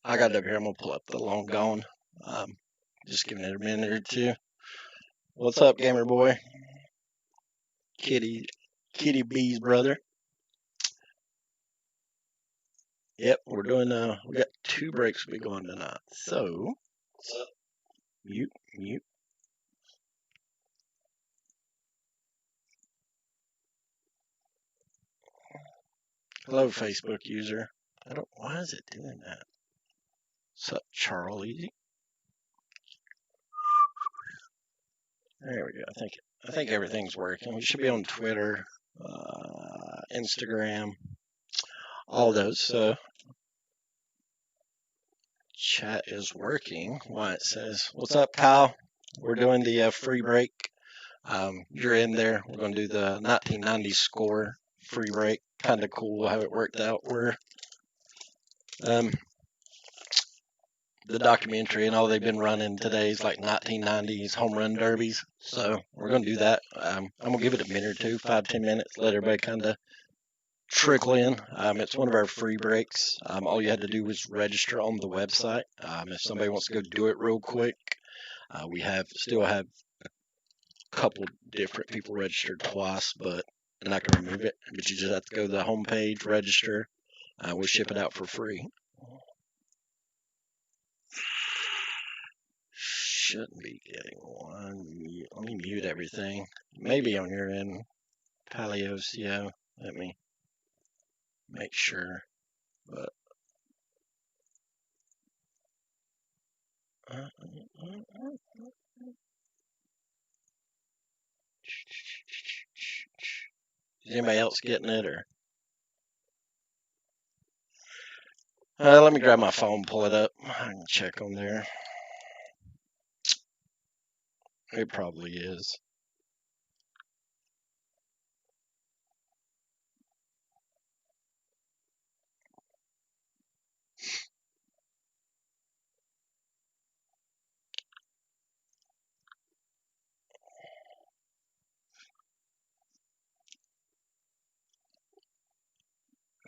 I got it up here. I'm gonna pull up the long gone. Just giving it a minute or two. What's up, gamer boy? Kitty B's brother. Yep, we're doing. We got 2 breaks we going tonight. So, what's up? Mute. Hello, Facebook user. Why is it doing that? What's up, Charlie? There we go. I think everything's working. We should be on Twitter, Instagram, all those. So chat is working. Why it says, "What's up, Kyle?" We're doing the free break. You're in there. We're going to do the 1990 score free break. Kind of cool how it worked out. The documentary and all they've been running today is like 1990s home run derbies. So we're going to do that. I'm going to give it a minute or two, 5-10 minutes, let everybody kind of trickle in. It's one of our free breaks. All you had to do was register on the website. If somebody wants to go do it real quick, we still have a couple different people registered twice, but and I can remove it. But you just have to go to the homepage, register. We'll ship it out for free. Shouldn't be getting one. Let me mute everything. Maybe on your end, Paleocio. Let me make sure. But is anybody else getting it or? Let me grab my phone, pull it up. I can check on there. It probably is.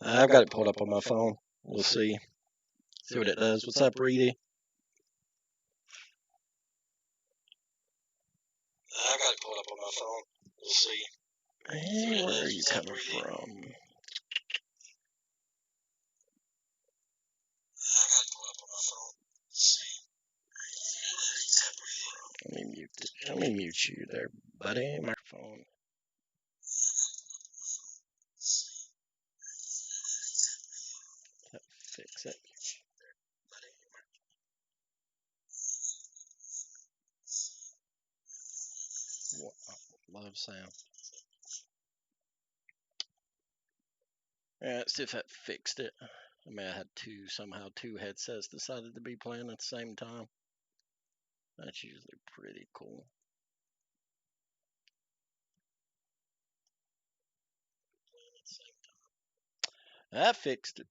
I've got it pulled up on my phone. We'll see. See what it does. What's up, Reedy? I've got it pulled up on my phone. We'll see. Hey, where are you coming from? Let me mute you there, buddy. Microphone. Fix it. Love sound. Let's see if that fixed it. I mean, I had two headsets decided to be playing at the same time. That's usually pretty cool. That fixed it.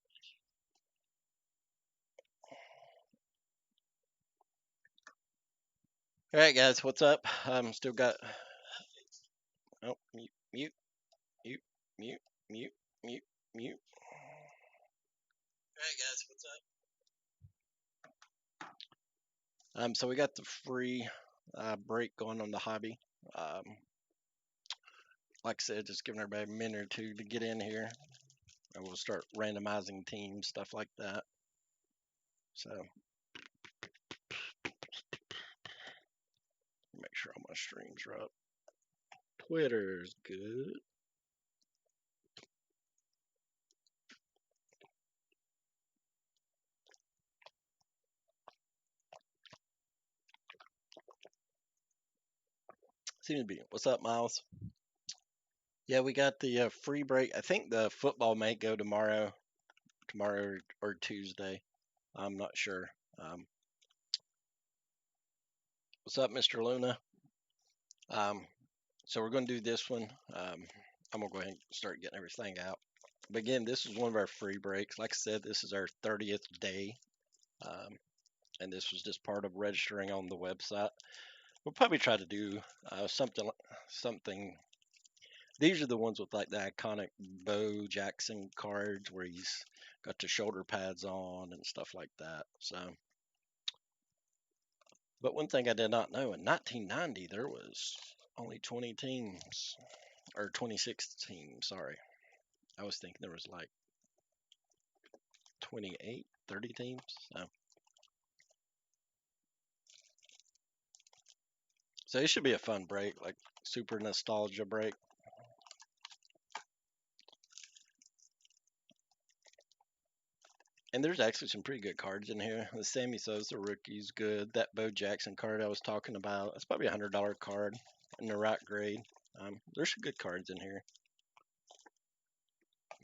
All right, guys, what's up? Still got. Oh, mute. All right, guys, what's up? So we got the free break going on the hobby. Like I said, just giving everybody a minute or two to get in here. And we'll start randomizing teams, stuff like that. So make sure all my streams are up. Twitter's good. Seems to be. What's up, Miles? Yeah, we got the free break. I think the football may go tomorrow or Tuesday. I'm not sure. What's up, Mr. Luna? So we're going to do this one. I'm going to go ahead and start getting everything out. But again, this is one of our free breaks. Like I said, this is our 30th day. And this was just part of registering on the website. We'll probably try to do something These are the ones with like the iconic Bo Jackson cards where he's got the shoulder pads on and stuff like that. So, but one thing I did not know in 1990 there was only 20 teams or 26 teams. Sorry, I was thinking there was like 28, 30 teams. So it should be a fun break, like super nostalgia break. And there's actually some pretty good cards in here. The Sammy Sosa rookie's good. That Bo Jackson card I was talking about, that's probably $100 card in the right grade. There's some good cards in here.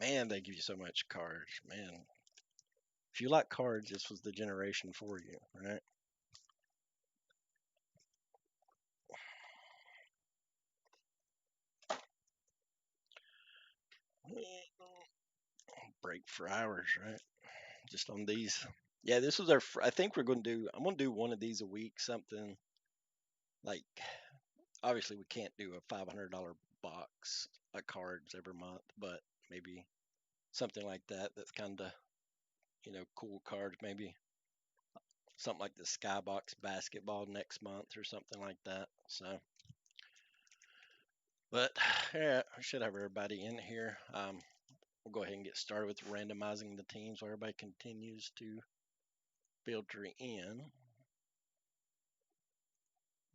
Man, they give you so much cards. Man, if you like cards, this was the generation for you, right? Break for hours, right? Just on these. Yeah, this was our. I think we're going to do. I'm going to do one of these a week. Something like, obviously we can't do a $500 box of cards every month, but maybe something like that. That's kind of cool cards. Maybe something like the Skybox basketball next month or something like that. So, but yeah, I should have everybody in here. We'll go ahead and get started with randomizing the teams while everybody continues to filter in.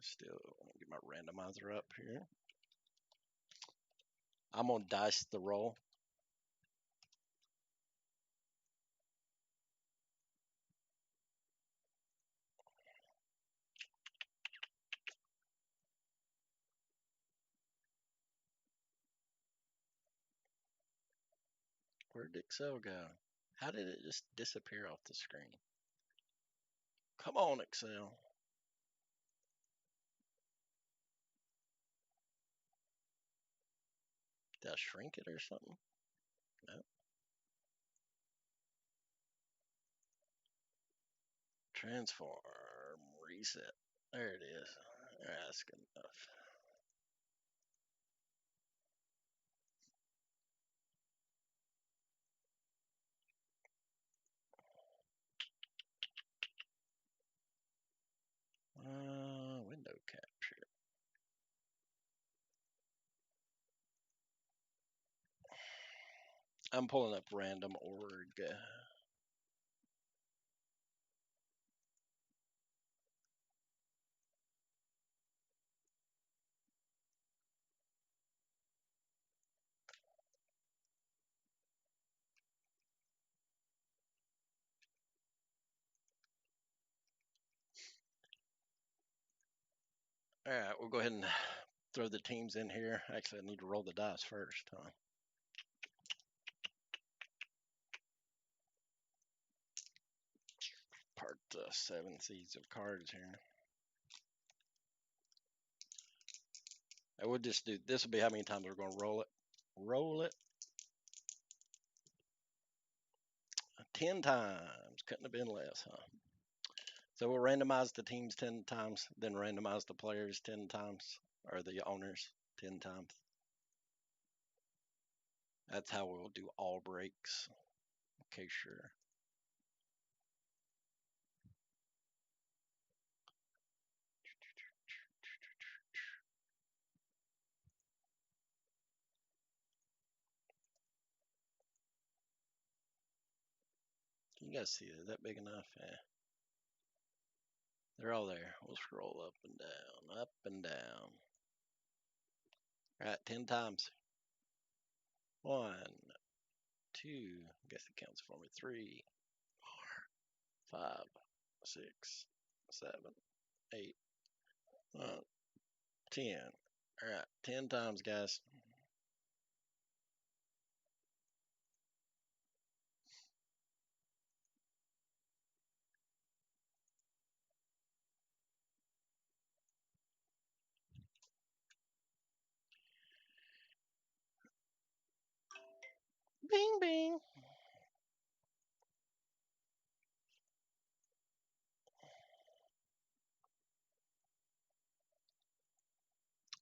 Still get my randomizer up here. I'm gonna dice the roll. Where'd Excel go? How did it just disappear off the screen? Come on, Excel. Did I shrink it or something? No. Transform, reset. There it is. That's good enough. Window capture. I'm pulling up random org. All right, we'll go ahead and throw the teams in here. Actually, I need to roll the dice first, huh? Part 7 seeds of cards here. I would just do this. Will be how many times we're going to roll it. Roll it 10 times. Couldn't have been less, huh? So we'll randomize the teams 10 times, then randomize the players 10 times, or the owners 10 times. That's how we'll do all breaks. Okay, sure. Can you guys see that? Is that big enough? Yeah. They're all there. We'll scroll up and down, up and down. All right, 10 times. 1, 2, I guess it counts for me. 3, 4, 5, 6, 7, 8, 10. All right, 10 times, guys. Bing, bing.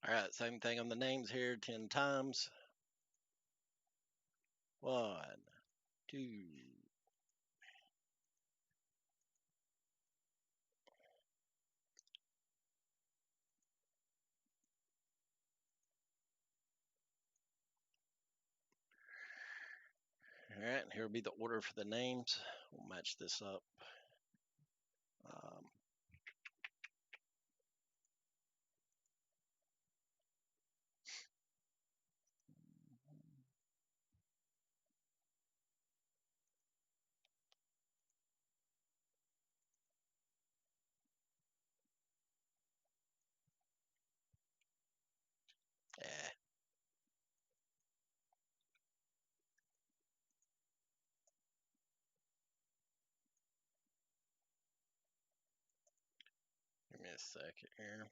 All right, same thing on the names here, 10 times. 1, 2. All right, here will be the order for the names. We'll match this up. Um, yeah, give me a second here.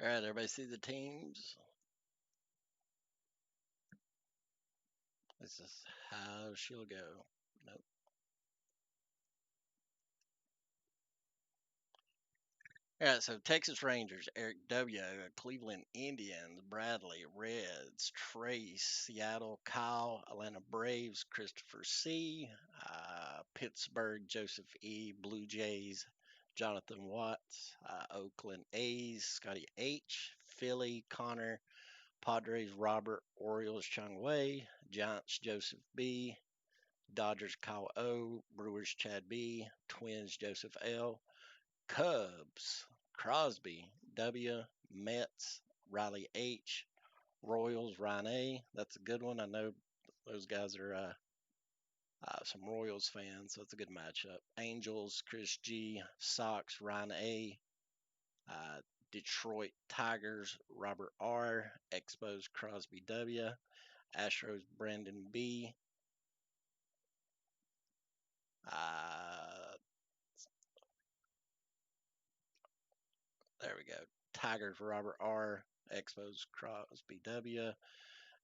All right, everybody see the teams? This is how she'll go. Nope. All right, so Texas Rangers, Eric W., Cleveland Indians, Bradley, Reds, Trace, Seattle, Kyle, Atlanta Braves, Christopher C., Pittsburgh, Joseph E., Blue Jays, Jonathan Watts, Oakland A's, Scotty H., Philly, Connor, Padres, Robert, Orioles, Chung Wei, Giants, Joseph B., Dodgers, Kyle O., Brewers, Chad B., Twins, Joseph L., Cubs, Crosby, W, Mets, Riley H, Royals, Ryan A. That's a good one. I know those guys are some Royals fans, so it's a good matchup. Angels, Chris G, Sox, Ryan A, uh, Detroit Tigers, Robert R, Expos, Crosby W, Astros, Brandon B, uh, there we go. Tigers, Robert R, Expos, Crosby W,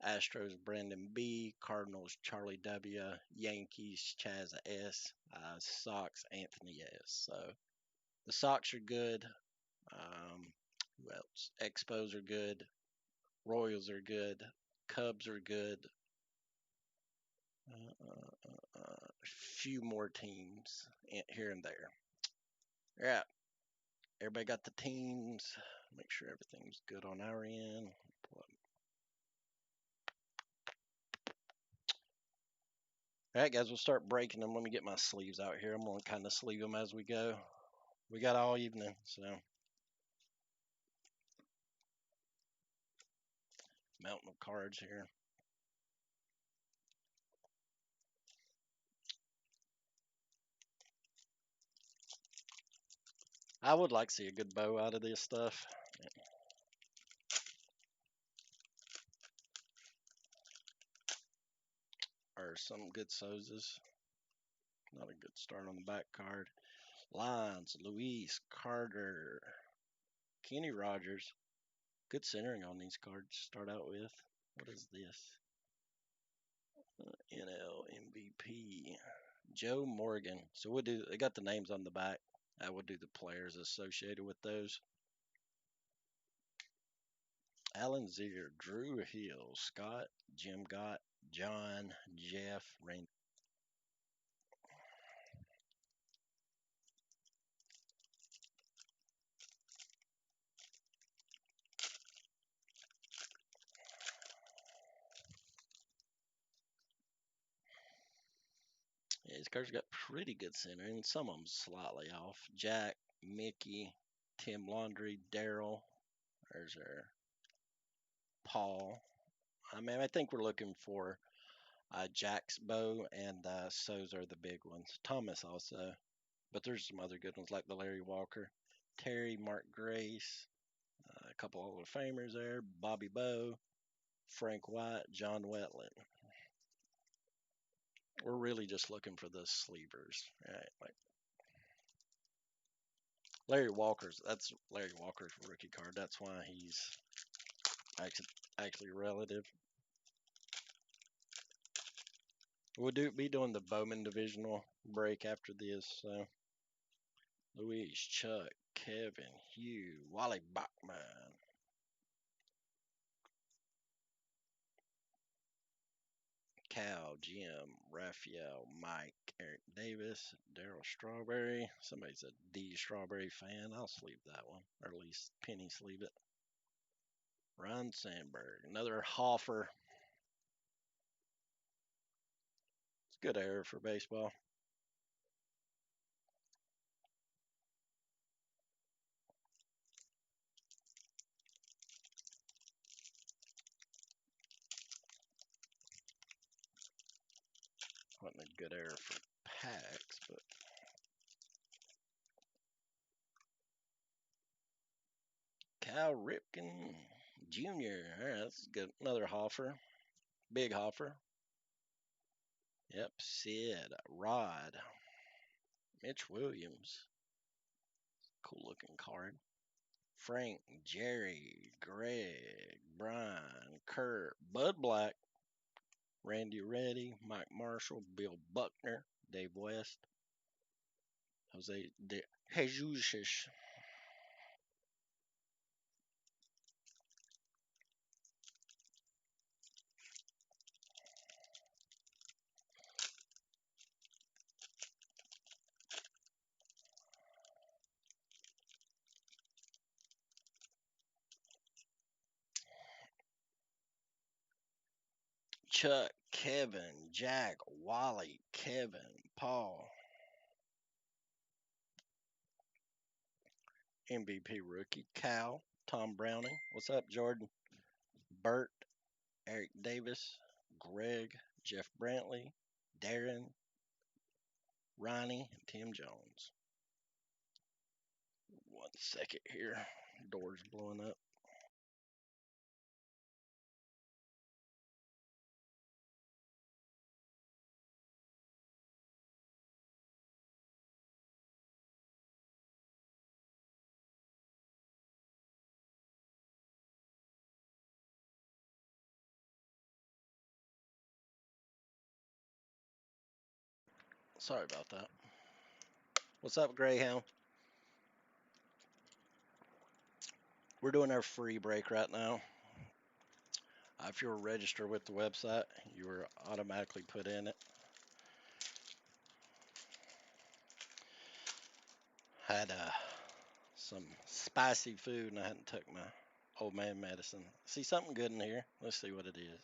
Astros, Brandon B, Cardinals, Charlie W, Yankees, Chaz S, Sox, Anthony S. So the Sox are good. Who else? Expos are good. Royals are good. Cubs are good. A few more teams here and there. Yeah, everybody got the teams. Make sure everything's good on our end. All right, guys, we'll start breaking them. Let me get my sleeves out here. I'm going to kind of sleeve them as we go. We got all evening, so mountain of cards here. I would like to see a good bow out of this stuff. Or some good Sozas. Not a good start on the back card. Lines, Luis, Carter, Kenny Rogers. Good centering on these cards to start out with. What is this? NL MVP. Joe Morgan. So we'll do, they got the names on the back. I will do the players associated with those. Alan Ziegler, Drew Hill, Scott, Jim Gott, John, Jeff, Randy. Yeah, these cards got pretty good centering. Some of them slightly off. Jack, Mickey, Tim Laundry, Daryl. There's our Paul. I mean, I think we're looking for Jack's bow, and so's are the big ones. Thomas also. But there's some other good ones like the Larry Walker. Terry, Mark Grace, a couple Hall of Famers there. Bobby Bow, Frank White, John Wetland. We're really just looking for the sleepers, right? Like Larry Walker's. That's Larry Walker's rookie card. That's why he's actually relative. We'll be doing the Bowman Divisional break after this. So Luis, Chuck, Kevin, Hugh, Wally Bachman, Cal, Jim, Raphael, Mike, Eric Davis, Daryl Strawberry. Somebody's a D Strawberry fan. I'll sleeve that one, or at least Penny sleeve it. Ron Sandberg, another Hoffer. It's a good era for baseball. Wasn't a good era for packs, but Cal Ripken Jr. All right, that's good. Another Hoffer. Big Hoffer. Yep, Sid, Rod, Mitch Williams. Cool looking card. Frank, Jerry, Greg, Brian, Kurt, Bud Black, Randy Reddy, Mike Marshall, Bill Buckner, Dave West, Jose De Jesus. Chuck, Kevin, Jack, Wally, Kevin, Paul. MVP rookie, Cal, Tom Browning. What's up, Jordan? Bert, Eric Davis, Greg, Jeff Brantley, Darren, Ronnie, and Tim Jones. 1 second here. Door's blowing up. Sorry about that. What's up, Greyhound? We're doing our free break right now. If you're registered with the website, you were automatically put in it. Had some spicy food and I hadn't took my old man medicine. See something good in here. Let's see what it is.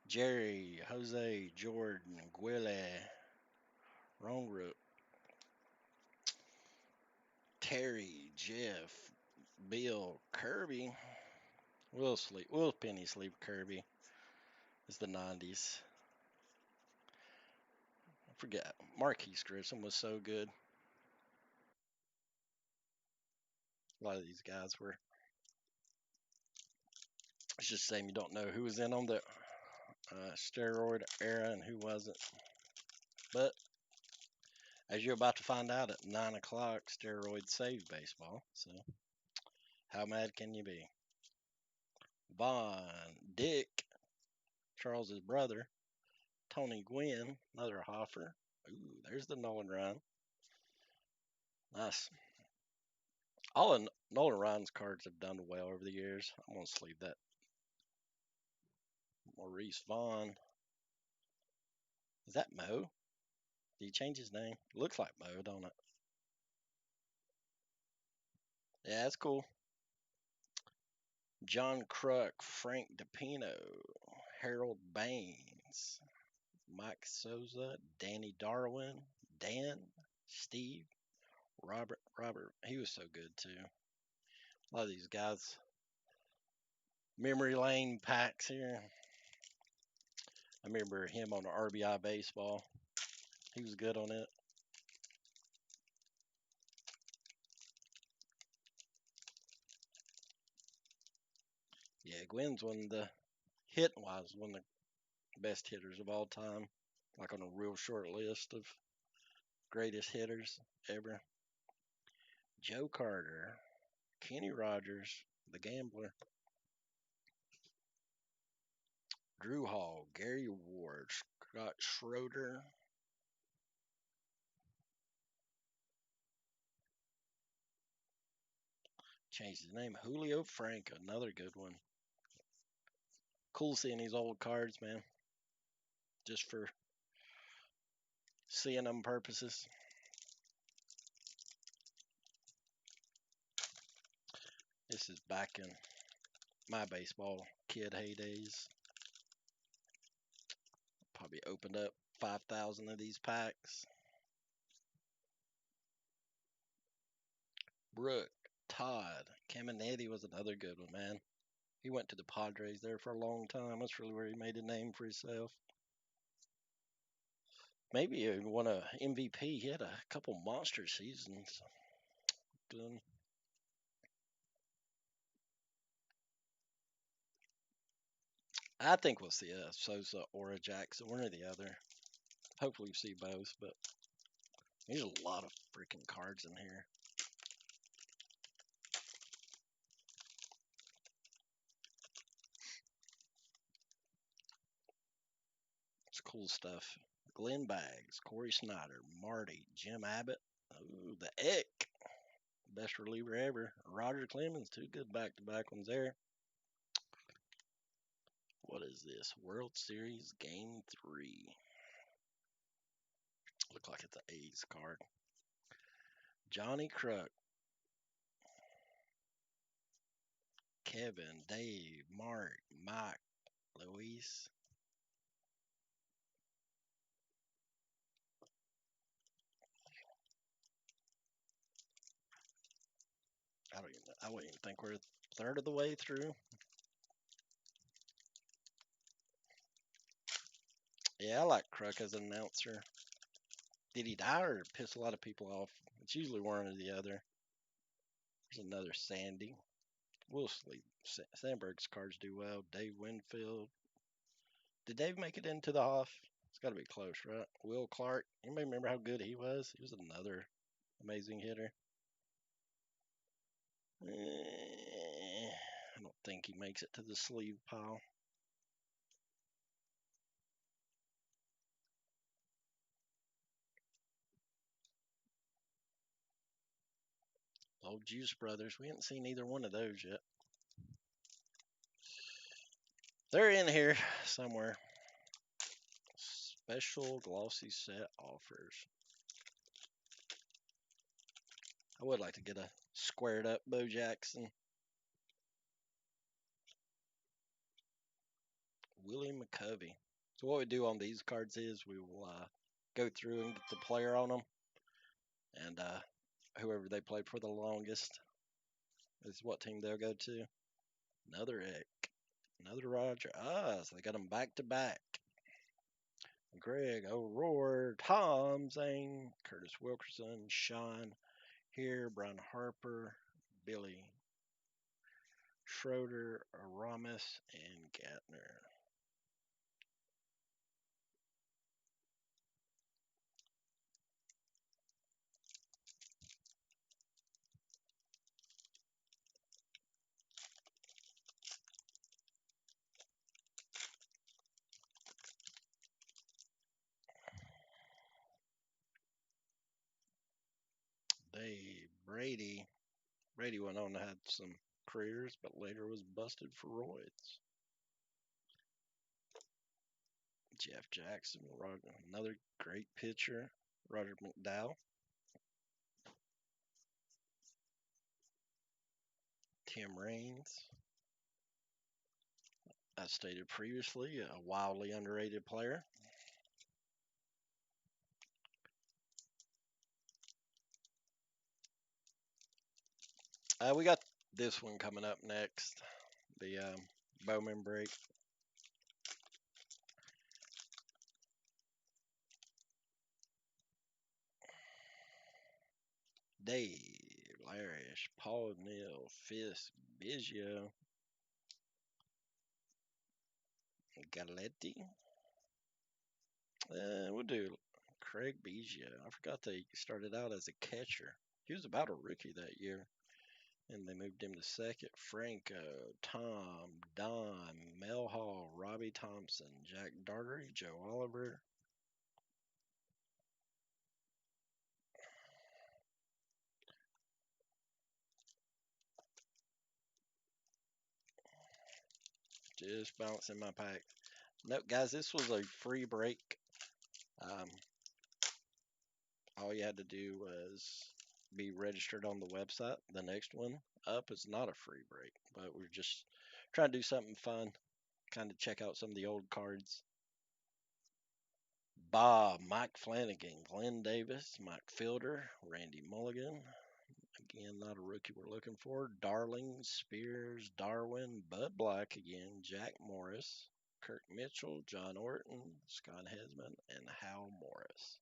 Jerry, Jose, Jordan, Gwille, Rongrook, Terry, Jeff, Bill, Kirby. We'll penny sleep Kirby. It's the 90s. I forget. Marquise Grissom was so good. A lot of these guys were. It's just the same. You don't know who was in on the steroid era and who wasn't. But as you're about to find out at 9 o'clock, steroids saved baseball. So how mad can you be? Vaughn, Dick, Charles's brother, Tony Gwynn, another Hoffer. Ooh, there's the Nolan Ryan. Nice. All of Nolan Ryan's cards have done well over the years. I'm going to sleeve that. Maurice Vaughn. Is that Mo? Did he change his name? Looks like Mo, don't it? Yeah, that's cool. John Kruk, Frank DePino, Harold Baines, Mike Souza, Danny Darwin, Dan, Steve, Robert. He was so good too. A lot of these guys. Memory lane packs here. I remember him on the RBI baseball. He was good on it. Yeah, Gwynn's one of the hitting wise one of the best hitters of all time. like on a real short list of greatest hitters ever. Joe Carter, Kenny Rogers, the gambler, Drew Hall, Gary Ward, Scott Schroeder, changed his name, Julio Franco, another good one. Cool seeing these old cards, man, just for seeing them purposes. This is back in my baseball kid heydays. Probably opened up 5,000 of these packs. Brooke, Todd, Caminetti was another good one, man. He went to the Padres there for a long time. That's really where he made a name for himself. Maybe he won a MVP. He had a couple monster seasons. I think we'll see Sosa or a Jackson, one or the other. Hopefully we see both, but there's a lot of freaking cards in here. It's cool stuff. Glenn Baggs, Corey Snyder, Marty, Jim Abbott. Ooh, the Eck. Best reliever ever. Roger Clemens, two good back-to-back ones there. What is this? World Series Game 3. Look like it's an A's card. Johnny Kruk. Kevin, Dave, Mark, Mike, Luis. I wouldn't even think we're a third of the way through. Yeah, I like Kruk as an announcer. Did he die or piss a lot of people off? It's usually one or the other. There's another Sandy. We'll sleep. Sandberg's cards do well. Dave Winfield. Did Dave make it into the Hoff? It's got to be close, right? Will Clark. Anybody remember how good he was? He was another amazing hitter. I don't think he makes it to the sleeve pile. Old Juice Brothers. We haven't seen either one of those yet. They're in here somewhere. Special glossy set offers. I would like to get a squared up Bo Jackson. Willie McCovey. So what we do on these cards is we will go through and get the player on them, and whoever they played for the longest is what team they'll go to. Another Eck, another Roger. So they got them back to back. Greg O'Rourke, Tom Zane, Curtis Wilkerson, Sean here, Brian Harper, Billy Schroeder, Aramis, and Gatner. Dave Brady. Brady went on to have some careers, but later was busted for roids. Jeff Jackson, another great pitcher. Roger McDowell. Tim Raines. As stated previously, a wildly underrated player. We got this one coming up next, the Bowman break. Dave, Larish, Paul Neal, Fisk, Biggio, Galetti, We'll do Craig Biggio. I forgot they started out as a catcher. He was about a rookie that year, and they moved him to second. Franco, Tom, Don, Mel Hall, Robbie Thompson, Jack Dartery, Joe Oliver. Just bouncing my pack. Nope, guys, this was a free break. Um, all you had to do was be registered on the website. The next one up is not a free break, but we're just trying to do something fun, kind of check out some of the old cards. Bob, Mike Flanagan, Glenn Davis, Mike Fielder, Randy Mulligan. Again, not a rookie we're looking for. Darling, Spears, Darwin, Bud Black again, Jack Morris, Kirk Mitchell, John Orton, Scott Hesman, and Hal Morris.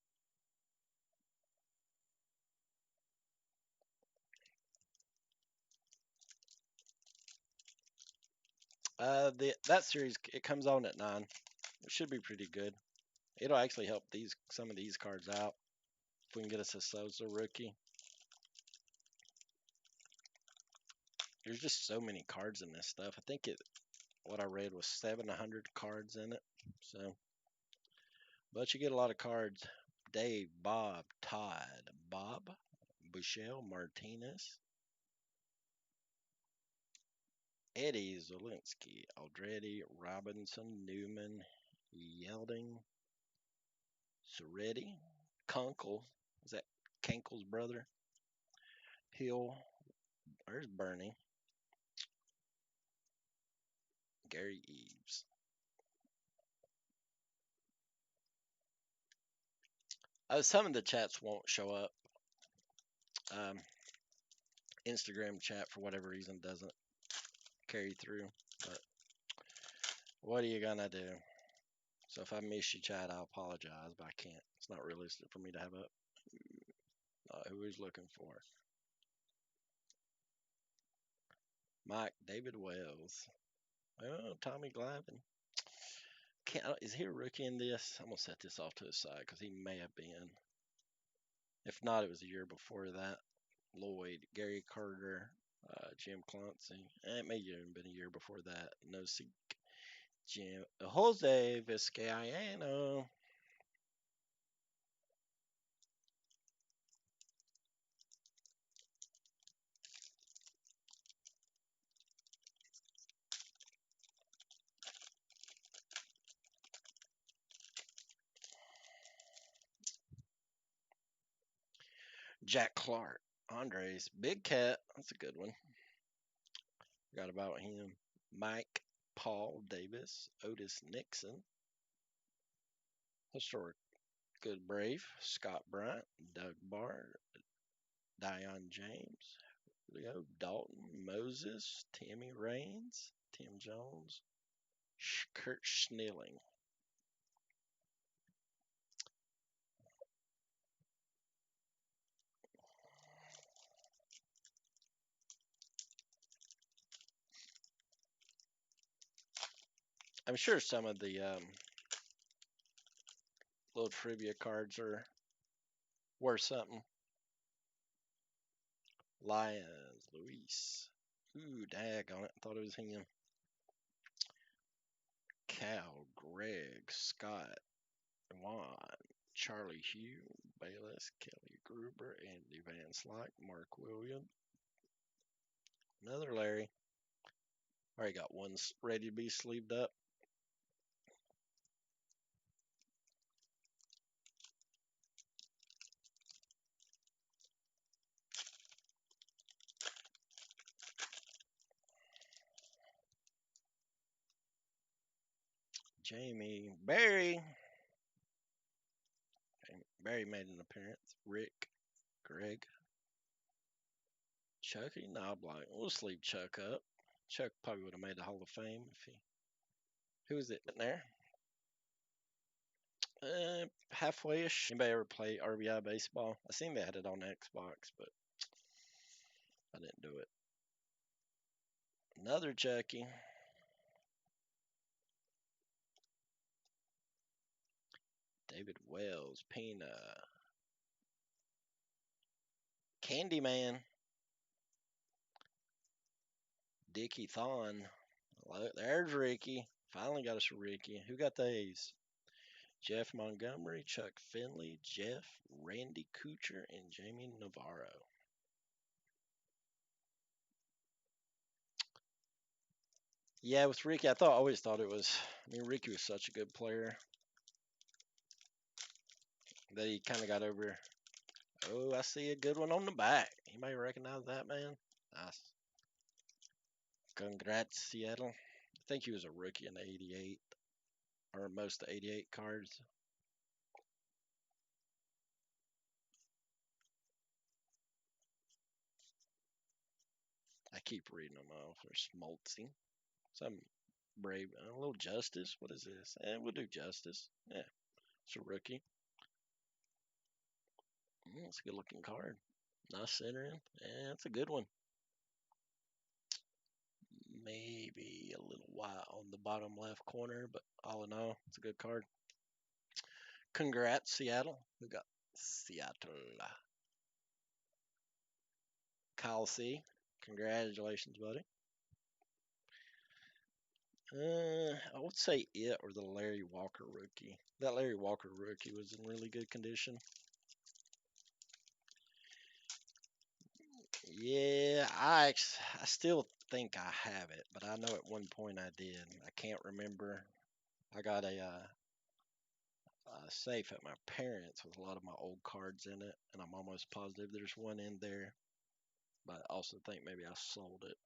That series it comes on at 9. It should be pretty good. It'll actually help some of these cards out if we can get us a Sosa rookie. There's just so many cards in this stuff. I think what I read was 700 cards in it. So, but you get a lot of cards. Dave, Bob, Todd, Bob, Bushell, Martinez, Eddie Zielinski, Aldretti, Robinson, Newman, Yelding, Soretti, Kunkel. Is that Kenkel's brother? Hill. There's Bernie. Gary Eves. Some of the chats won't show up. Instagram chat, for whatever reason, doesn't carry through. But what are you going to do? So if I miss you, chat, I apologize, but I can't. It's not realistic for me to have up. Who is looking for? Mike, David Wells. Oh, Tommy Glavine. Is he a rookie in this? I'm going to set this off to the side because he may have been. If not, it was a year before that. Lloyd, Gary Carter, Jim Clancy. It may have been a year before that. No, see, Jim Jose Vizcaino. Jack Clark, Andres, Big Cat. That's a good one. Forgot about him. Mike, Paul Davis, Otis Nixon. Historic Good Brave, Scott Bryant, Doug Barr, Dion James, Leo Dalton, Moses, Timmy Raines, Tim Jones, Kurt Schnilling. I'm sure some of the little trivia cards are worth something. Lions, Luis. Ooh, dag on it. I thought it was him. Cal, Greg, Scott, Juan, Charlie Hugh, Bayless, Kelly Gruber, Andy Van Slyke, Mark Williams. Another Larry. Already got one ready to be sleeved up. Jamie, Barry. Barry made an appearance. Rick, Greg, Chucky Knobloch. We'll sleeve Chuck up. Chuck probably would have made the Hall of Fame if he. Who is it in there? Halfway-ish. Anybody ever play RBI baseball? I seen they had it on Xbox, but I didn't do it. Another Chucky. David Wells, Pina, Candyman, Dickie Thon. Look, there's Ricky. Finally got us a Ricky. Who got these? Jeff Montgomery, Chuck Finley, Jeff, Randy Kuchar, and Jamie Navarro. Yeah, with Ricky, always thought it was. I mean, Ricky was such a good player that he kind of got over. Oh, I see a good one on the back. You may recognize that, man. Nice. Congrats, Seattle. I think he was a rookie in '88, or most of the '88 cards. I keep reading them off. There's Smoltzy. Some brave. A little Justice. What is this? We'll do Justice. Yeah, it's a rookie. It's a good looking card. Nice centering. Yeah, it's a good one. Maybe a little white on the bottom left corner, but all in all, it's a good card. Congrats, Seattle. We got Seattle. Kyle C. Congratulations, buddy. I would say it or the Larry Walker rookie. That Larry Walker rookie was in really good condition. Yeah, I still think I have it, but I know at one point I did. I can't remember. I got a safe at my parents' with a lot of my old cards in it, and I'm almost positive there's one in there. But I also think maybe I sold it.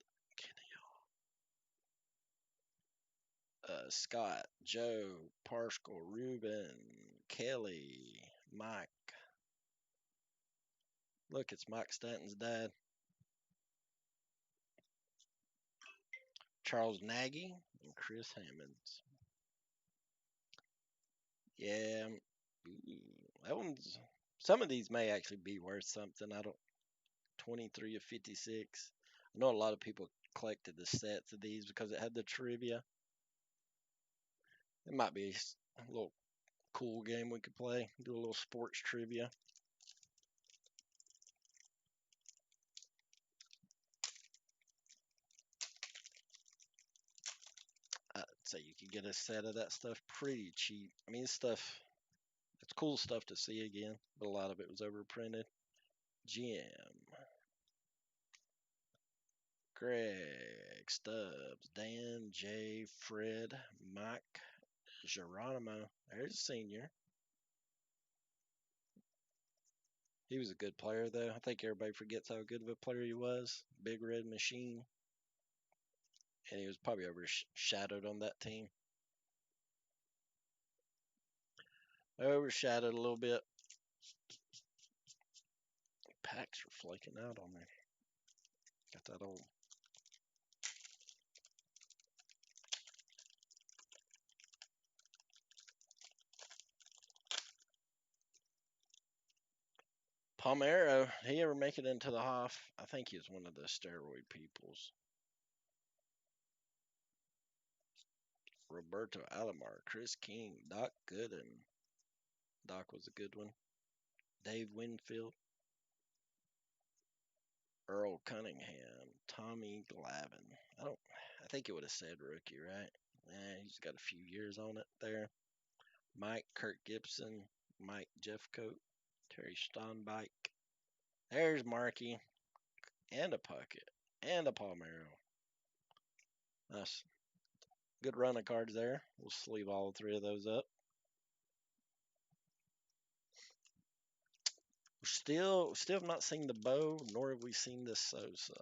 Scott, Joe, Parscal, Ruben, Kelly, Mike. Look, it's Mike Stanton's dad. Charles Nagy and Chris Hammonds. Yeah, that one's. Some of these may actually be worth something. I don't. 23 of 56. I know a lot of people collected the sets of these because it had the trivia. It might be a little cool game we could play. Do a little sports trivia. I'd say you could get a set of that stuff pretty cheap. I mean, it's cool stuff to see again, but a lot of it was overprinted. Jim, Greg, Stubbs, Dan, Jay, Fred, Mike, Geronimo. There's a senior. He was a good player, though. I think everybody forgets how good of a player he was. Big Red Machine. And he was probably overshadowed on that team. Overshadowed a little bit. Packs are flaking out on me. Got that old. Palmero, he ever make it into the Hoff? I think he was one of the steroid peoples. Roberto Alomar, Chris King, Doc Gooden. Doc was a good one. Dave Winfield, Earl Cunningham, Tommy Glavine. I think it would have said rookie, right? He's got a few years on it there. Mike, Kirk Gibson, Mike Jeffcoat, Terry Steinbike. There's Markey, and a Puckett, and a Palmero. Nice. Good run of cards there. We'll sleeve all three of those up. Still have not seen the Bow, nor have we seen the Sosa.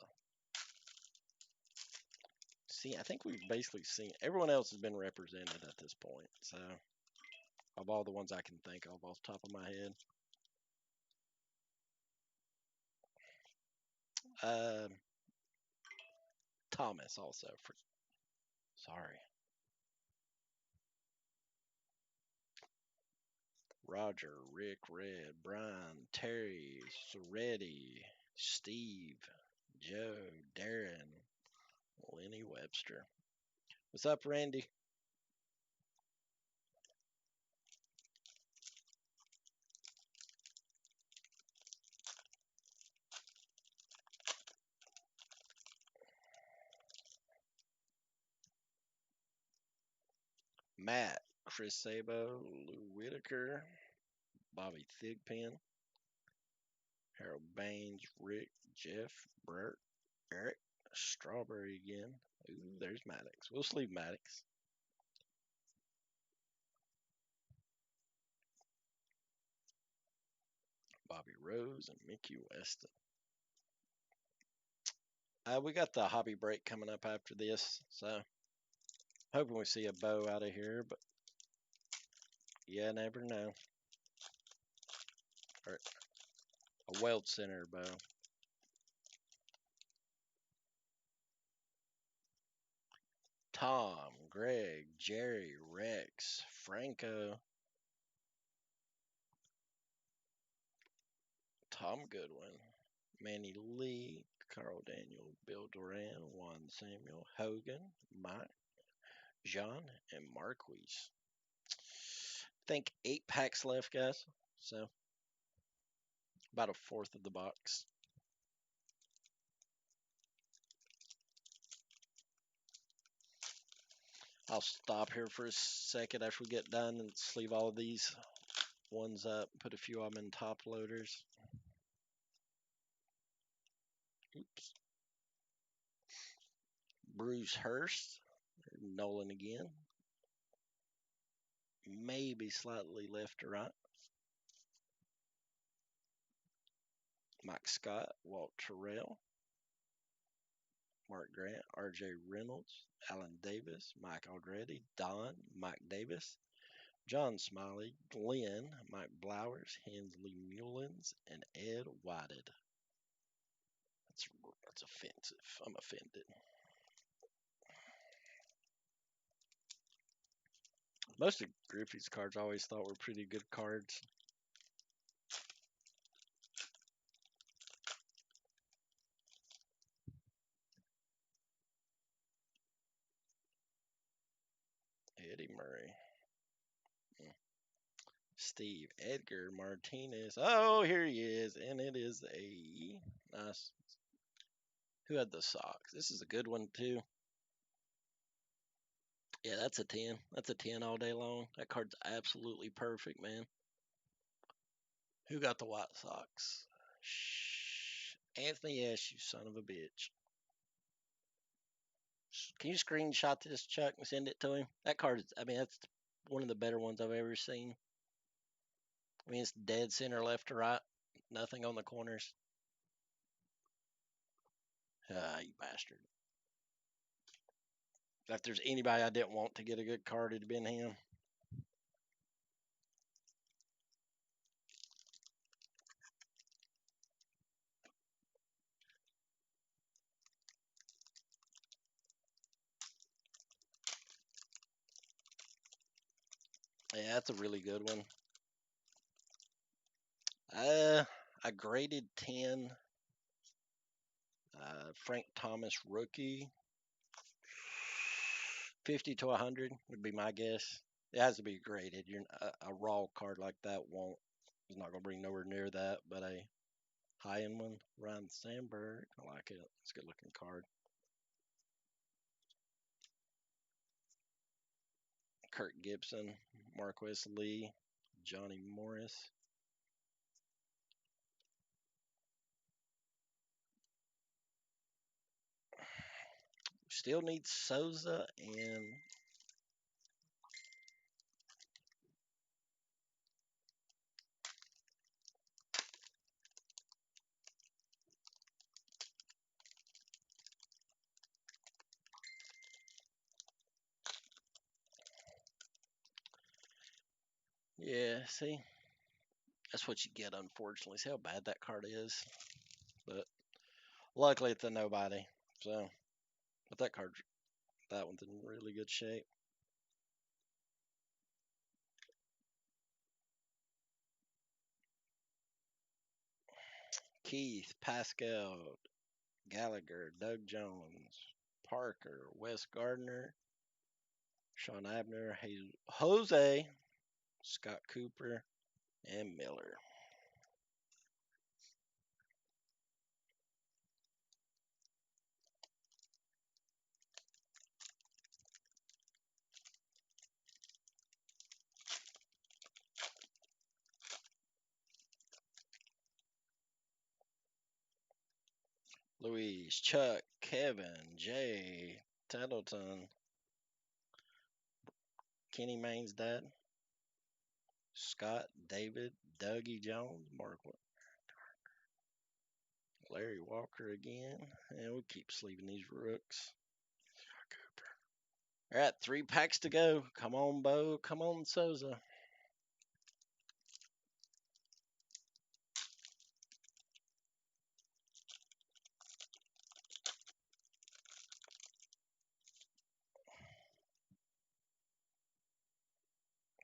See, I think we've basically seen everyone else has been represented at this point. So, of all the ones I can think of off the top of my head, uh, Thomas also. Sorry, Roger, Rick, Red, Brian, Terry, Soretti, Steve, Joe, Darren, Lenny Webster. What's up, Randy? Matt, Chris Sabo, Lou Whitaker, Bobby Thigpen, Harold Baines, Rick, Jeff, Burt, Eric, Strawberry again. Ooh, there's Maddox. We'll sleeve Maddox. Bobby Rose and Mickey Weston. We got the hobby break coming up after this, so hoping we see a bow out of here, but yeah, never know. Or a weld center bow. Tom, Greg, Jerry, Rex, Franco, Tom Goodwin, Manny Lee, Carl Daniel, Bill Duran, Juan Samuel, Hogan, Mike, John, and Marquise. I think 8 packs left, guys. So about a fourth of the box. I'll stop here for a second after we get done and sleeve all of these ones up. Put a few of them in top loaders. Oops. Bruce Hurst, Nolan again. Maybe slightly left or right. Mike Scott, Walt Terrell, Mark Grant, R.J. Reynolds, Alan Davis, Mike Aldretti, Don, Mike Davis, John Smiley, Glenn, Mike Blowers, Hensley Mullins, and Ed Whited. That's offensive. I'm offended. Most of Griffey's cards I always thought were pretty good cards. Eddie Murray. Steve Edgar Martinez. Oh, here he is. And it is a nice. Who had the socks? This is a good one, too. Yeah, that's a 10. That's a 10 all day long. That card's absolutely perfect, man. Who got the White Sox? Shh. Anthony S., you son of a bitch. Can you screenshot this, Chuck, and send it to him? That card, I mean, that's one of the better ones I've ever seen. I mean, it's dead center, left to right. Nothing on the corners. Ah, you bastard. If there's anybody I didn't want to get a good card, it'd have been him. Yeah, that's a really good one. I graded 10. Frank Thomas rookie. 50 to 100 would be my guess. It has to be graded. A raw card like that won't. It's not going to bring nowhere near that, but a high-end one. Ryan Sandberg. I like it. It's a good-looking card. Kirk Gibson. Marquis Lee. Johnny Morris. Still need Souza and yeah, see, that's what you get, unfortunately. See how bad that card is. But luckily it's a nobody. So, but that one's in really good shape. Keith, Pascal, Gallagher, Doug Jones, Parker, Wes Gardner, Sean Abner, Jose, Scott Cooper, and Miller. Louise, Chuck, Kevin, Jay, Tattleton, Kenny Main's dad, Scott, David, Dougie Jones, Mark, Larry Walker again, and we keep sleeving these rooks. All right, 3 packs to go. Come on, Bo. Come on, Souza.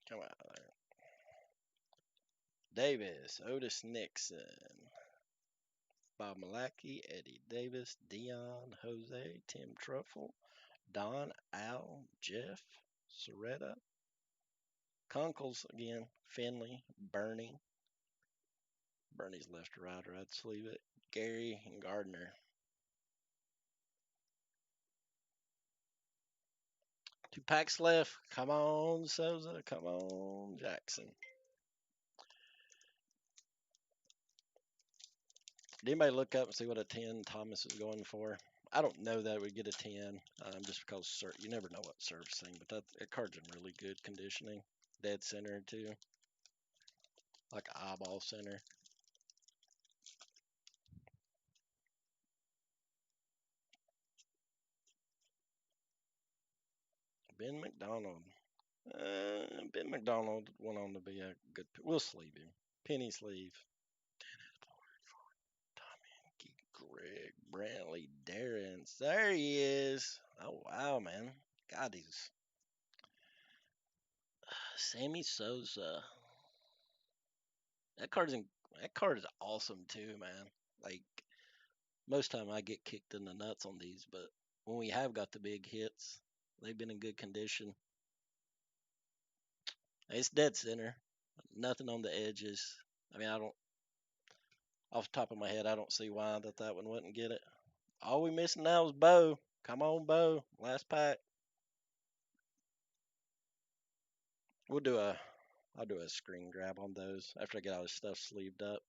Come out of there. Davis, Otis Nixon, Bob Malacky, Eddie Davis, Dion, Jose, Tim Truffle, Don, Al, Jeff, Soretta, Conkles again, Finley, Bernie. Bernie's left or right, or I'd sleeve it. Gary and Gardner. 2 packs left. Come on, Souza. Come on, Jackson. Did anybody look up and see what a 10 Thomas is going for? I don't know that we get a 10, just because you never know what servicing, but that card's in really good conditioning. Dead center, too. Like eyeball center. Ben McDonald. Ben McDonald went on to be a good. We'll sleeve him. Penny sleeve. Tommy, Greg, Brantley, Darren. There he is. Oh wow, man. God, he's Sammy Sosa. That card is awesome too, man. Like most time I get kicked in the nuts on these, but when we have got the big hits, they've been in good condition. It's dead center. Nothing on the edges. I mean, I don't off the top of my head, I don't see why that one wouldn't get it. All we missing now is Bo. Come on, Bo. Last pack. We'll do a I'll do a screen grab on those after I get all this stuff sleeved up.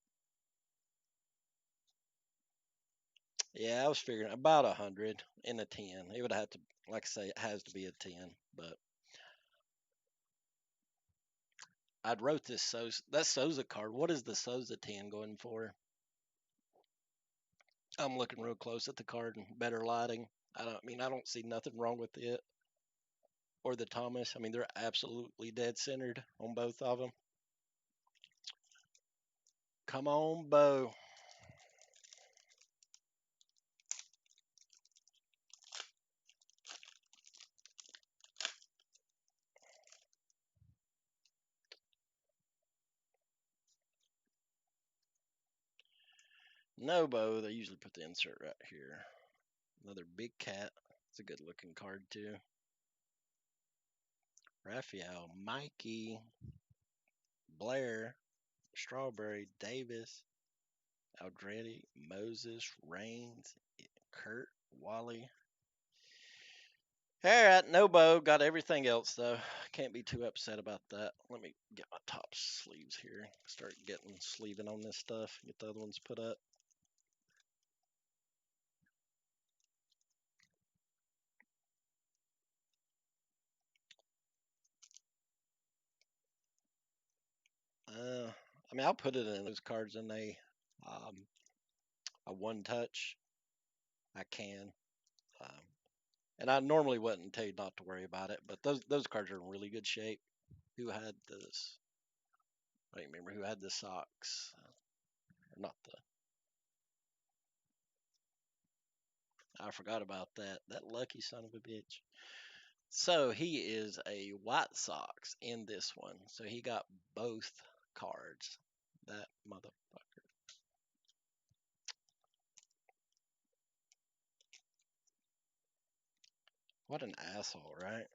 Yeah, I was figuring about 100 in a 10. It would have to, like I say, it has to be a 10. But I'd wrote this that Souza card. What is the Souza 10 going for? I'm looking real close at the card and better lighting. I don't see nothing wrong with it or the Thomas. I mean, they're absolutely dead centered on both of them. Come on, Bo. No, Bo. They usually put the insert right here. Another big cat. It's a good looking card, too. Raphael, Mikey, Blair, Strawberry, Davis, Aldretti, Moses, Rains, Kurt, Wally. All right, no Bo. Got everything else, though. Can't be too upset about that. Let me get my top sleeves here. Start getting sleeving on this stuff. Get the other ones put up. I'll put it in those cards in um, a one touch. I can. Um, and I normally wouldn't tell you not to worry about it, but those cards are in really good shape. Who had this? I don't remember who had the socks. Not the. I forgot about that. That lucky son of a bitch. So he is a White Sox in this one. So he got both cards. That motherfucker. What an asshole, right?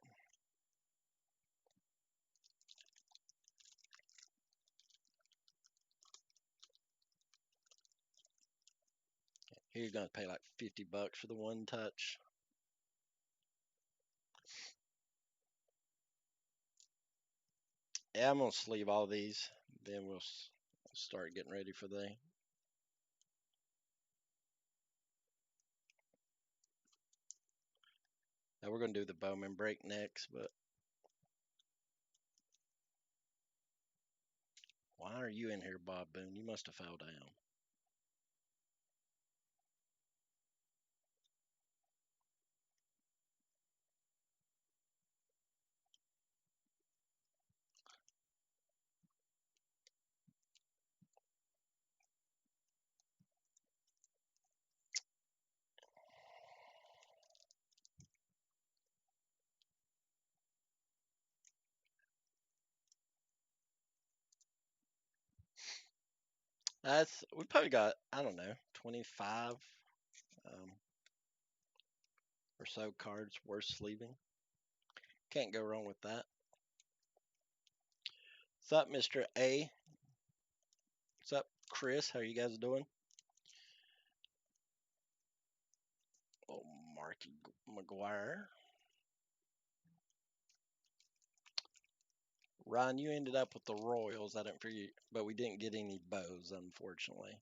Here you're gonna pay like $50 for the one touch. Yeah, I'm gonna sleeve all these. Then we'll start getting ready for the Now we're going to do the Bowman break next, but why are you in here, Bob Boone? You must have fell down. We probably got, I don't know, 25 um, or so cards worth sleeving. Can't go wrong with that. What's up, Mr. A? What's up, Chris? How are you guys doing? Oh, Marky McGuire. Ryan, you ended up with the Royals. I didn't forget, but we didn't get any bows, unfortunately.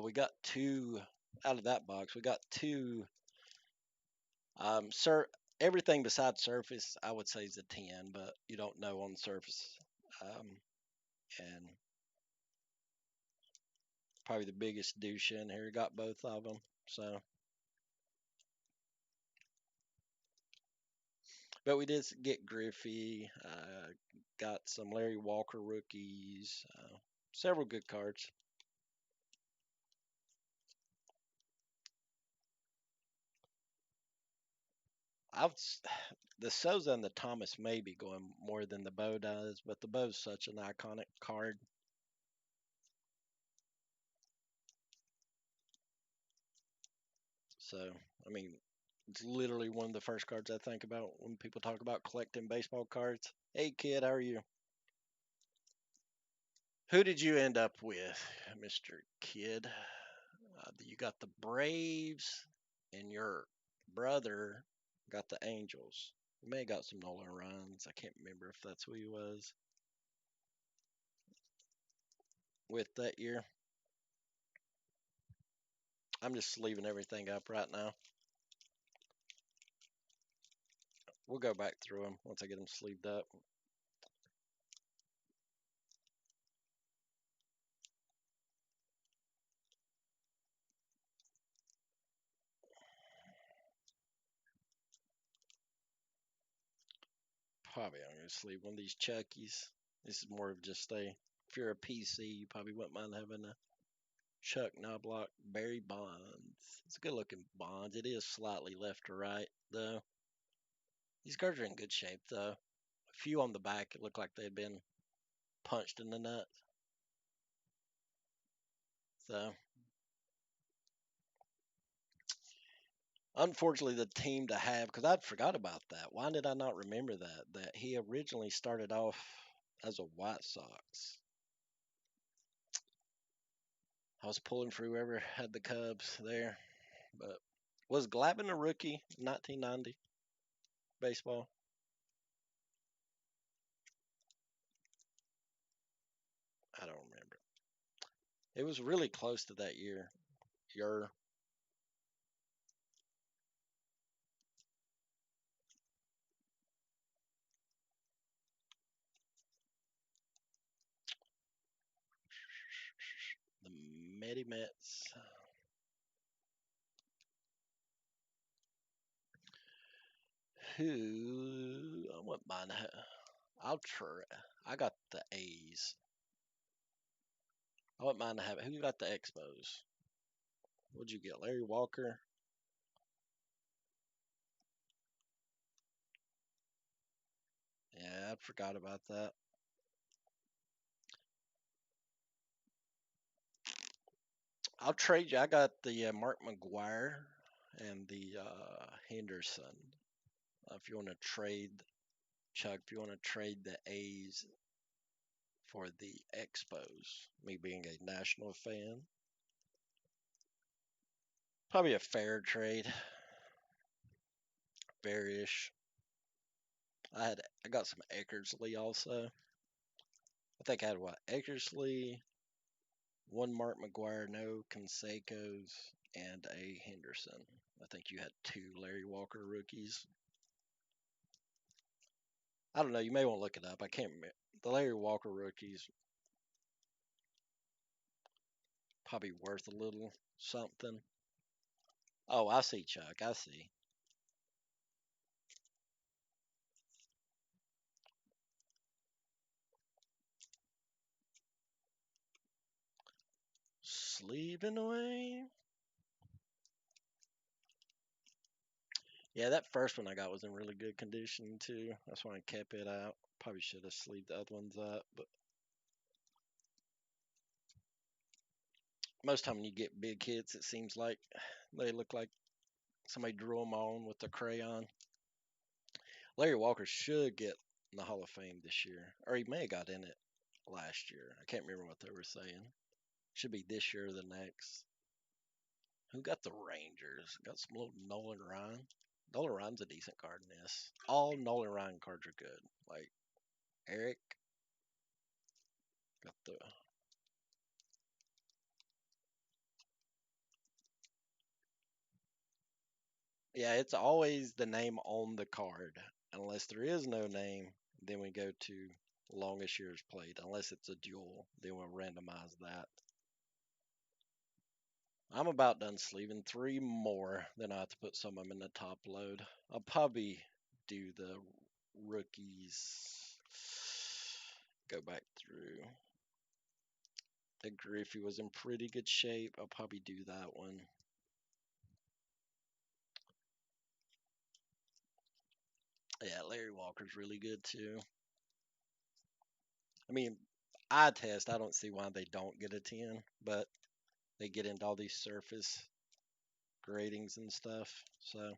We got two out of that box. We got two. Sir, everything besides surface, I would say is a 10, but you don't know on the surface. And probably the biggest douche in here got both of them. So, but we did get Griffey. Got some Larry Walker rookies. Several good cards. The Souza and the Thomas may be going more than the Bow does, but the Bow's such an iconic card. So, I mean, it's literally one of the first cards I think about when people talk about collecting baseball cards. Hey, kid, how are you? Who did you end up with, Mr. Kid? You got the Braves, and your brother got the Angels. You may have got some Nolan Ryan's. I can't remember if that's who he was with that year. I'm just leaving everything up right now. We'll go back through them once I get them sleeved up. Probably I'm going to sleeve one of these Chuckies. This is more of just if you're a PC, you probably wouldn't mind having a Chuck Knobloch Barry Bonds. It's a good looking Bonds. It is slightly left to right, though. These cards are in good shape, though. A few on the back, it looked like they'd been punched in the nuts. So, unfortunately, the team to have, because I'd forgot about that. Why did I not remember that? That he originally started off as a White Sox. I was pulling for whoever had the Cubs there. But was Glavine a rookie 1990 baseball? I don't remember. It was really close to that year. Your the Medi Mets. Who I wouldn't mind. I'll try. I got the A's. I wouldn't mind to have it. Who got the Expos? What'd you get? Larry Walker? Yeah, I forgot about that. I'll trade you. I got the Mark McGuire and the Henderson. If you want to trade, Chuck, if you want to trade the A's for the Expos, me being a national fan, probably a fair trade. Fairish. I got some Eckersley also. I think I had what? Eckersley, one Mark McGuire, no Canseco's, and a Henderson. I think you had two Larry Walker rookies. I don't know. You may want to look it up. I can't remember. The Larry Walker rookies probably worth a little something. Oh, I see, Chuck. I see. Sleeping away. Yeah, that first one I got was in really good condition too. That's why I kept it out. Probably should have sleeved the other ones up, but most time when you get big hits, it seems like they look like somebody drew them on with a crayon. Larry Walker should get in the Hall of Fame this year, or he may have got in it last year. I can't remember what they were saying. Should be this year or the next. Who got the Rangers? Got some little Nolan Ryan. Nolan Ryan's a decent card in this. All Nolan Ryan cards are good. Like Eric got the. Yeah, it's always the name on the card. Unless there is no name, then we go to longest years played. Unless it's a duel, then we'll randomize that. I'm about done sleeving 3 more. Then I have to put some of them in the top load. I'll probably do the rookies. Go back through. The Griffey was in pretty good shape. I'll probably do that one. Yeah, Larry Walker's really good too. I mean, eye test, I don't see why they don't get a 10, but they get into all these surface gradings and stuff. So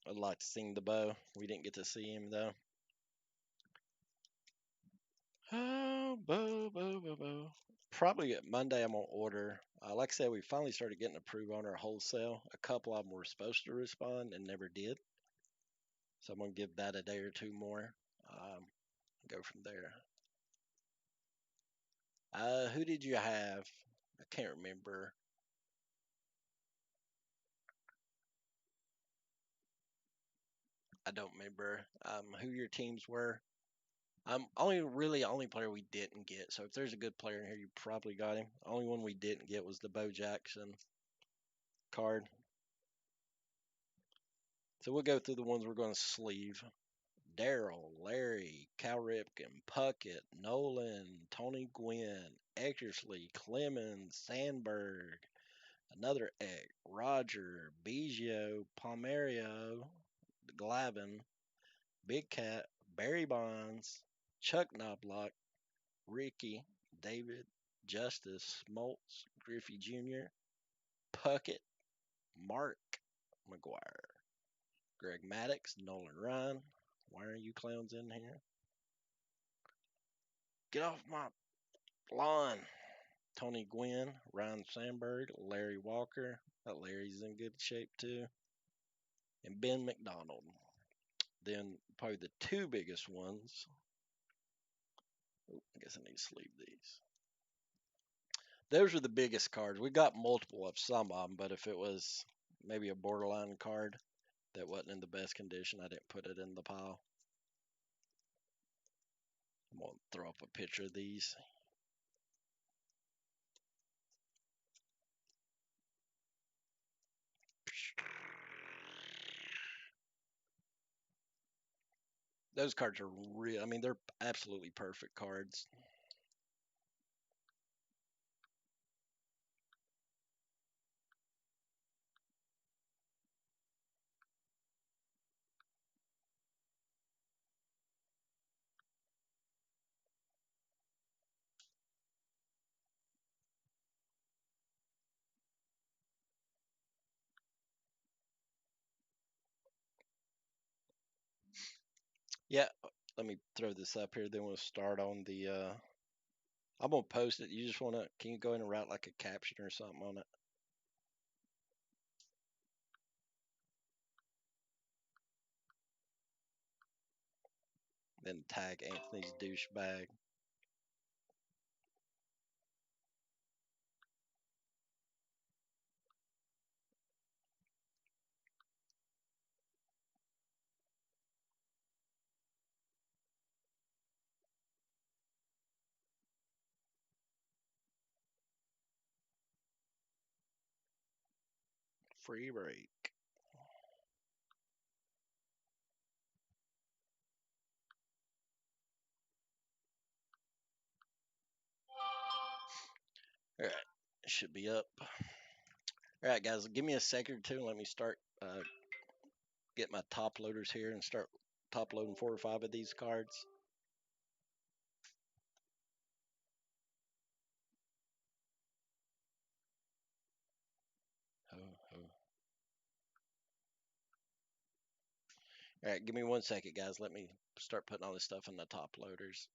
I'd like to sing the bow. We didn't get to see him though. Oh, Bo, Bo, Bo, Bo. Probably Monday I'm gonna order. Like I said, we finally started getting approved on our wholesale. A couple of them were supposed to respond and never did. So I'm gonna give that a day or two more. Um, go from there. Who did you have? I can't remember. I don't remember who your teams were. Only player we didn't get. So if there's a good player in here, you probably got him. Only one we didn't get was the Bo Jackson card. So we'll go through the ones we're going to sleeve. Daryl, Larry, Cal Ripken, Puckett, Nolan, Tony Gwynn, Eckersley, Clemens, Sandberg, another Eck, Roger, Biggio, Palmerio, Glavin, Big Cat, Barry Bonds, Chuck Knobloch, Ricky, David, Justice, Smoltz, Griffey Jr., Puckett, Mark McGuire, Greg Maddox, Nolan Ryan. Why are you clowns in here? Get off my lawn. Tony Gwynn, Ryan Sandberg, Larry Walker. That Larry's in good shape too. And Ben McDonald. Then probably the two biggest ones. I guess I need to sleeve these. Those are the biggest cards. We got multiple of some of them, but if it was maybe a borderline card that wasn't in the best condition, I didn't put it in the pile. I'm going to throw up a picture of these. Those cards are real. I mean, they're absolutely perfect cards. Yeah, let me throw this up here. Then we'll start on the. I'm gonna post it. You just wanna? Can you go in and write like a caption or something on it? Then tag Anthony's douchebag. free break. All right, it should be up. All right, guys, give me a second or two. Let me start get my top loaders here and start top loading 4 or 5 of these cards. All right, give me 1 second, guys. Let me start putting all this stuff in the top loaders.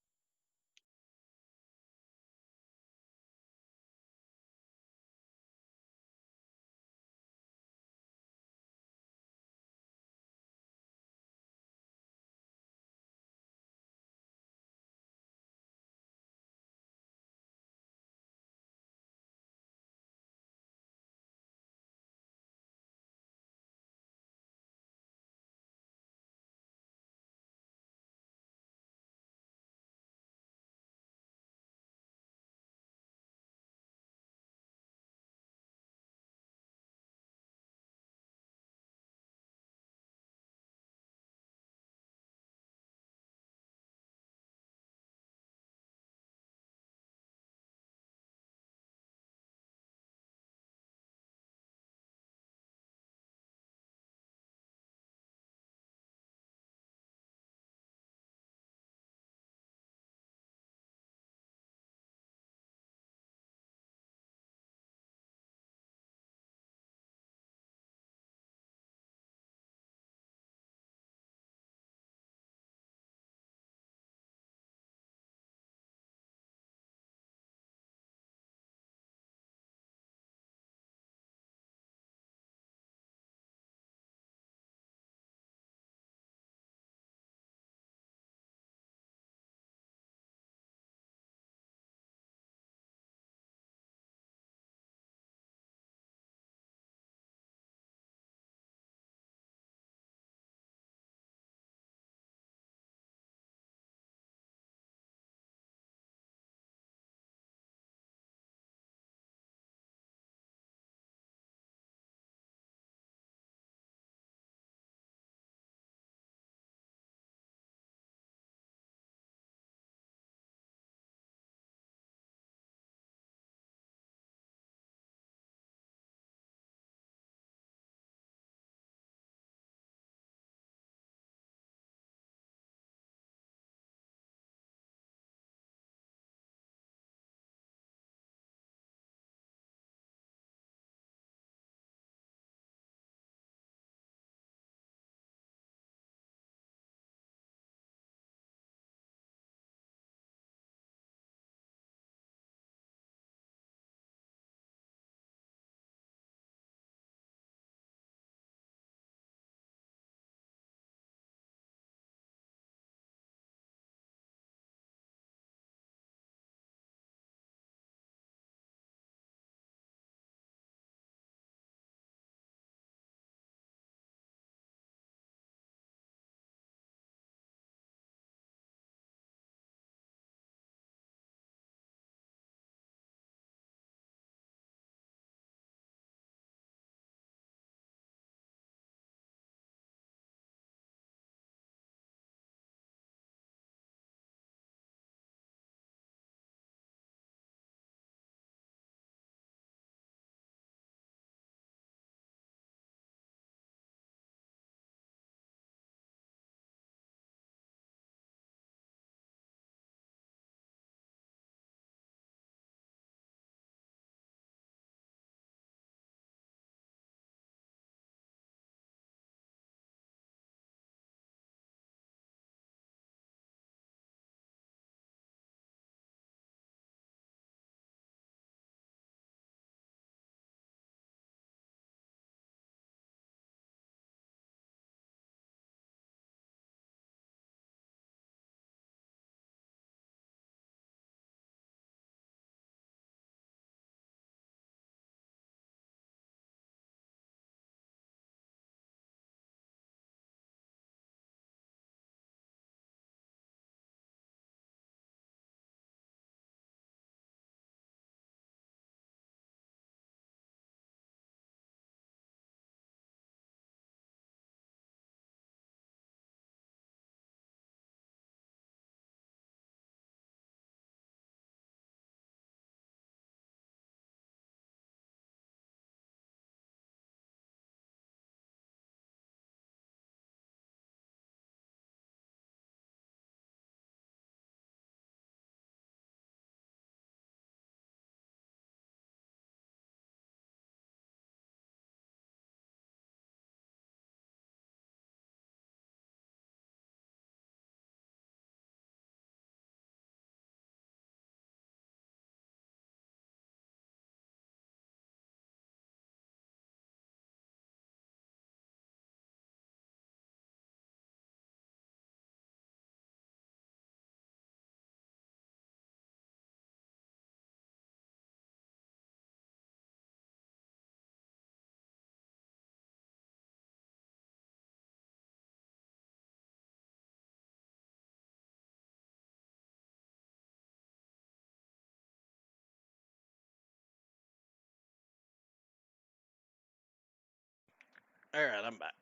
All right, I'm back.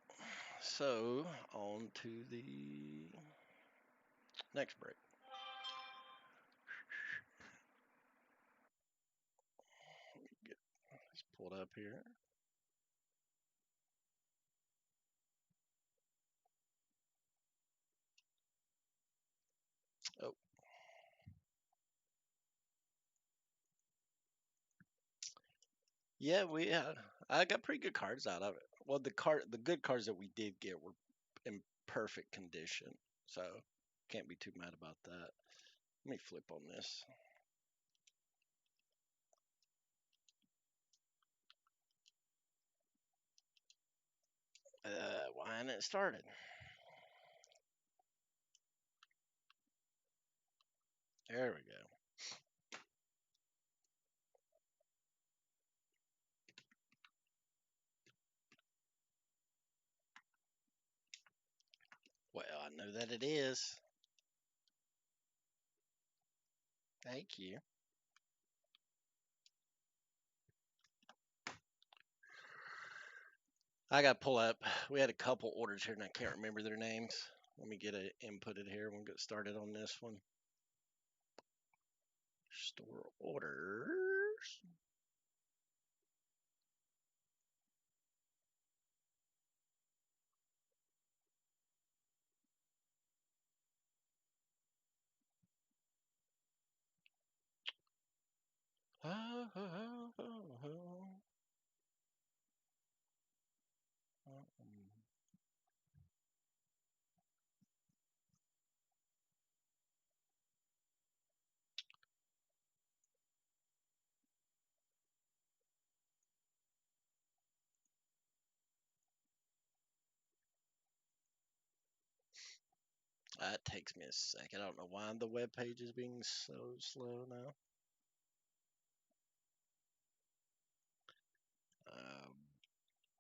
So, on to the next break. Get this pulled up here. Oh, yeah, I got pretty good cards out of it. Well, the good cards that we did get were in perfect condition, so can't be too mad about that. Let me flip on this. Why hadn't it started? There we go. Well, I know that it is. Thank you. I got to pull up. We had a couple orders here, and I can't remember their names. Let me get it inputted here. We'll get started on this one. Store orders. That takes me a second. I don't know why the web page is being so slow now.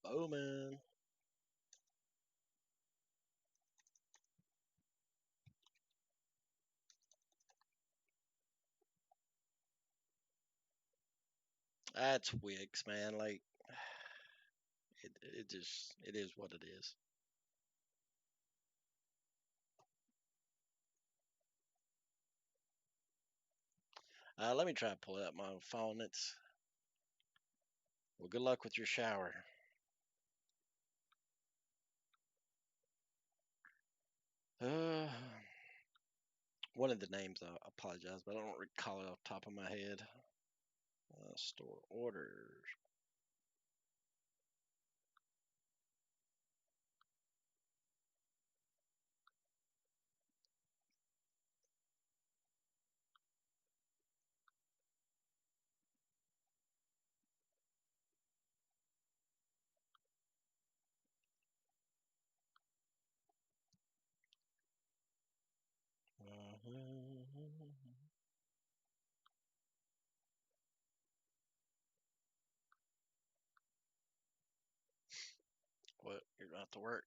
Bowman. That's Wix, man. Like, it is what it is. Let me try to pull it up my phone. Well, good luck with your shower. One of the names, I apologize, but I don't recall it off the top of my head. Store orders. What? You're not to work.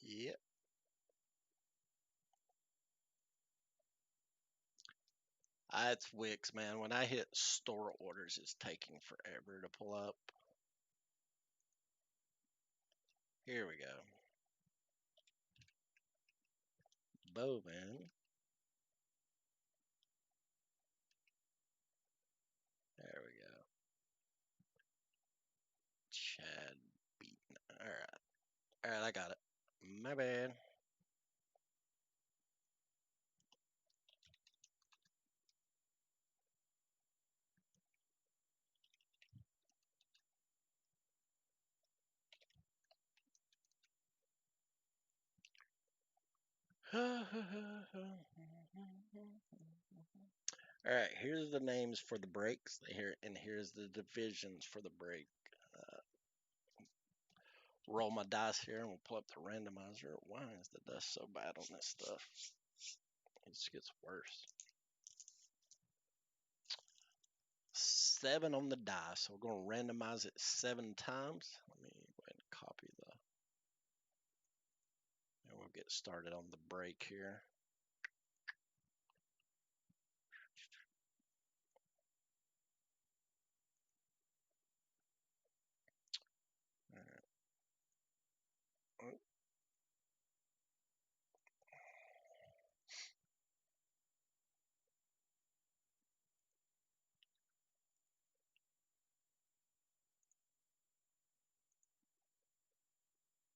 Yep. That's Wix, man. When I hit store orders, it's taking forever to pull up. Here we go. Bowman. There we go. Chad Beaton. All right. All right, I got it. My bad. All right, here's the names for the breaks. Here and here's the divisions for the break. Roll my dice here, and we'll pull up the randomizer. Why is the dust so bad on this stuff? It just gets worse. 7 on the die, so we're going to randomize it 7 times. Let me go ahead and copy and we'll get started on the break here.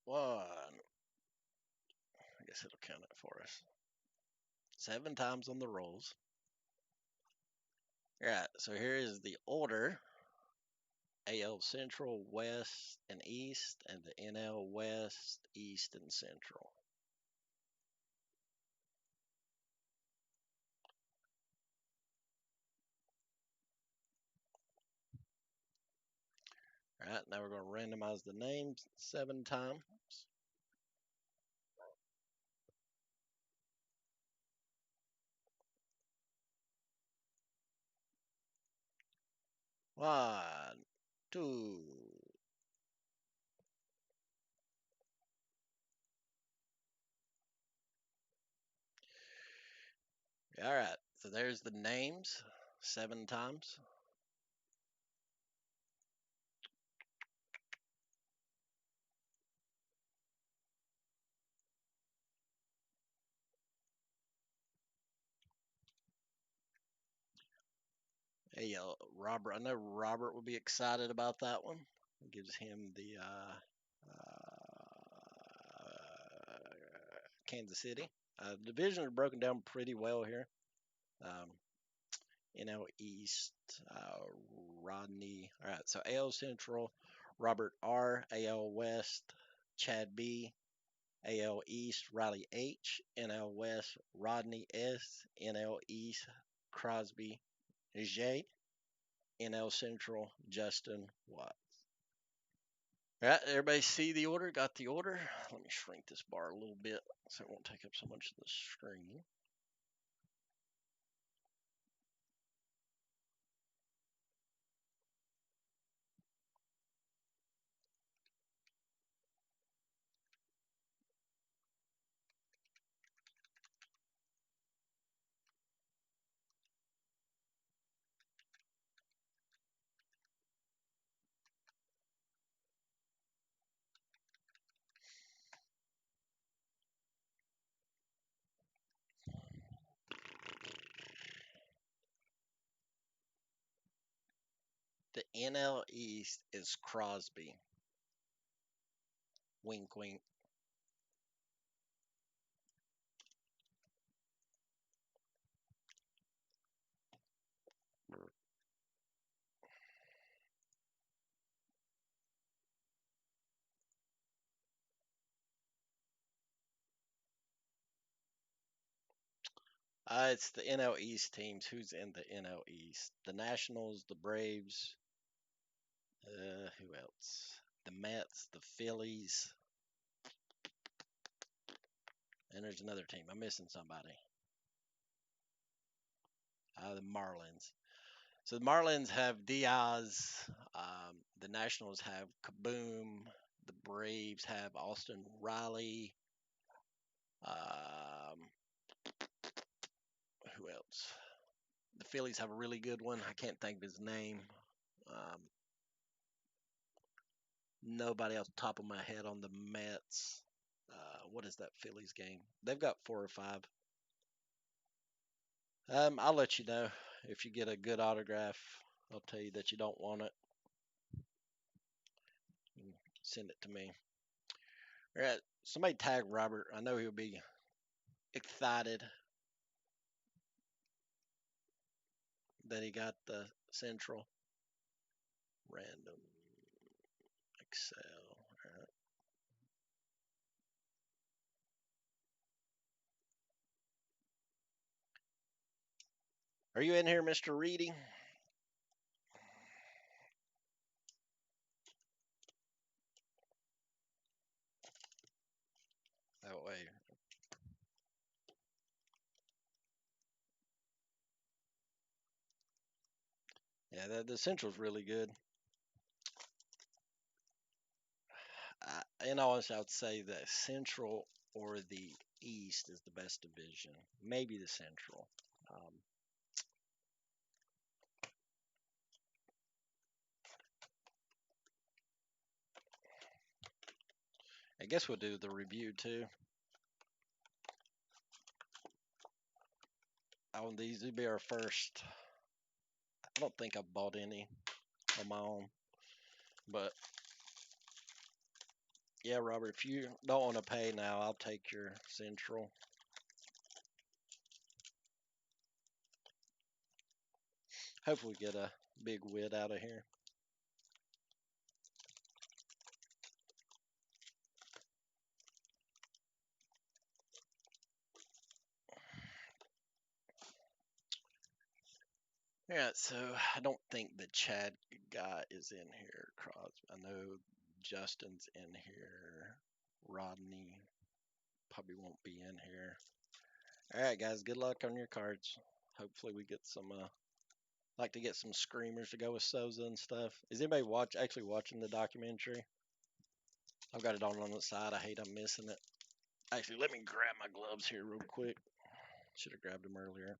1. I guess it'll count it for us. 7 times on the rolls. All right, so here is the order. AL Central, West, and East, and the NL West, East, and Central. All right, now we're going to randomize the names 7 times. One, two. All right, so there's the names 7 times. Hey, Robert, I know Robert will be excited about that one. It gives him the Kansas City. Division is broken down pretty well here. NL East, Rodney. All right, so AL Central, Robert R. AL West, Chad B. AL East, Riley H. NL West, Rodney S. NL East, Crosby J. NL Central, Justin Watts. All right, everybody see the order? Got the order? Let me shrink this bar a little bit so it won't take up so much of the screen. The NL East is Crosby. Wink, wink. It's the NL East teams. Who's in the NL East? The Nationals, the Braves. Who else? The Mets, the Phillies, and there's another team. I'm missing somebody. The Marlins. So the Marlins have Diaz. The Nationals have Kaboom. The Braves have Austin Riley. Who else? The Phillies have a really good one. I can't think of his name. Nobody else top of my head on the Mets. What is that Phillies game? They've got 4 or 5. I'll let you know if you get a good autograph. I'll tell you that you don't want it. Send it to me. All right, somebody tag Robert. I know he'll be excited that he got the Central. Random Excel. All right. Are you in here, Mr. Reedy? That way. Yeah, the Central's really good. In all honesty, I would say the Central or the East is the best division. Maybe the Central. I guess we'll do the review too. On these, would be our first. I don't think I've bought any on my own, but Yeah, Robert, if you don't want to pay now, I'll take your Central. Hopefully we get a big win out of here. Yeah, so I don't think the Chad guy is in here. Crosby. I know Justin's in here. Rodney probably won't be in here. All right, guys, good luck on your cards. Hopefully we get some. Like to get some screamers to go with Souza and stuff. Is anybody actually watching the documentary? I've got it on the side. I hate I'm missing it. Actually, let me grab my gloves here real quick. Should have grabbed them earlier.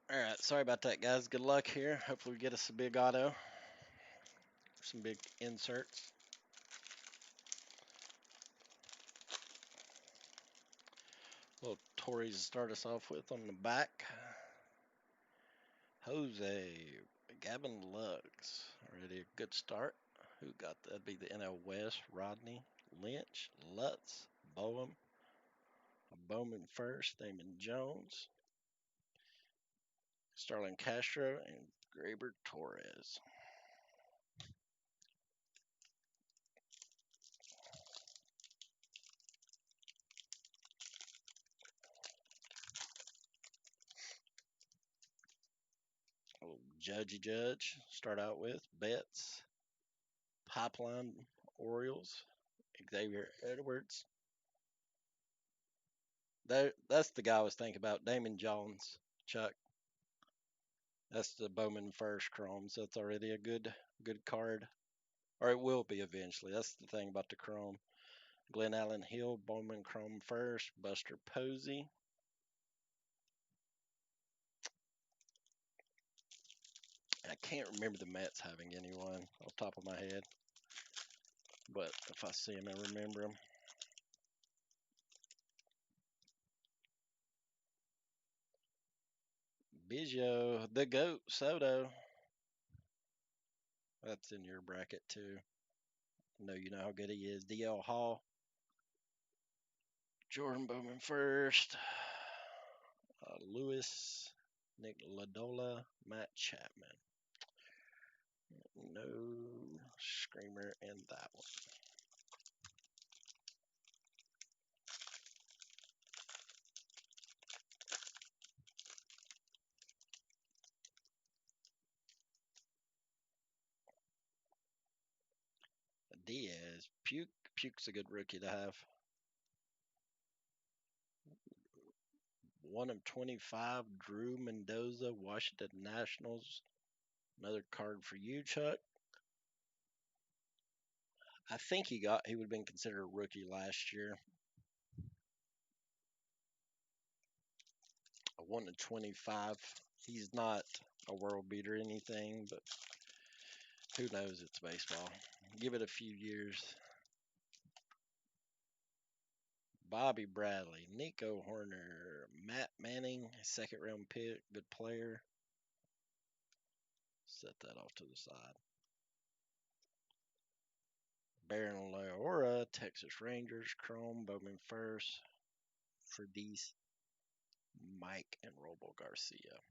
All right, sorry about that, guys. Good luck here. Hopefully we get us a big auto, some big inserts. Little Tories to start us off with on the back. Jose, Gavin Luggs, already a good start. Who got that? That'd be the NL West. Rodney, Lynch, Lutz, Bowman first, Damon Jones, Starlin Castro, and Graber Torres. Oh, Judge, start out with Betts, Pipeline Orioles, Xavier Edwards. That's the guy I was thinking about, Damon Jones, Chuck. That's the Bowman first Chrome, so it's already a good card. Or it will be eventually. That's the thing about the Chrome. Glenn Allen Hill, Bowman Chrome first, Buster Posey. I can't remember the Mets having anyone off the top of my head, but if I see them, I remember them. Biggio, the GOAT, Soto. That's in your bracket too. I know you know how good he is. DL Hall, Jordan Bowman first, Lewis, Nick Ladola, Matt Chapman. No screamer in that one. Diaz, Puke's a good rookie to have. 1 of 25, Drew Mendoza, Washington Nationals. Another card for you, Chuck. I think he would have been considered a rookie last year. A 1 of 25. He's not a world beater or anything, but who knows? It's baseball. Give it a few years. Bobby Bradley, Nico Horner, Matt Manning, second round pick, good player. Set that off to the side. Baron Leora, Texas Rangers, Chrome, Bowman first, Fredis, Mike, and Robo Garcia.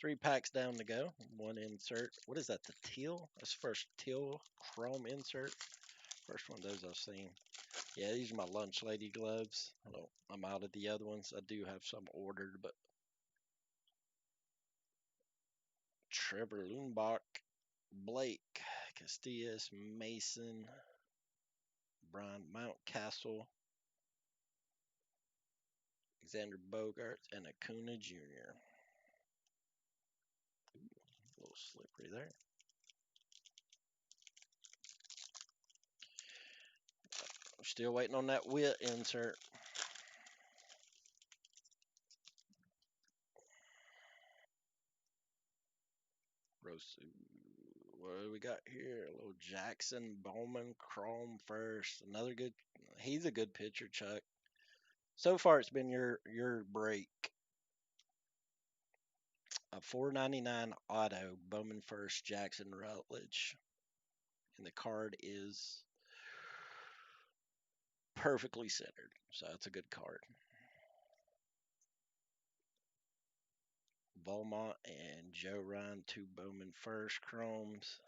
3 packs down to go. 1 insert. What is that? The teal? That's the first teal chrome insert. First one of those I've seen. Yeah, these are my lunch lady gloves. I'm out of the other ones. I do have some ordered, but Trevor Lundbach, Blake Castillas, Mason, Brian Mountcastle, Xander Bogaerts, and Acuna Jr. Ooh, a little slippery there. I'm still waiting on that Witt insert. Rosu. What do we got here? A little Jackson Bowman Chrome first. Another good. He's a good pitcher, Chuck. So far, it's been your break. A $4.99 auto Bowman first Jackson Rutledge, and the card is perfectly centered, so that's a good card. Volmont and Joe Ryan, 2 Bowman first chromes.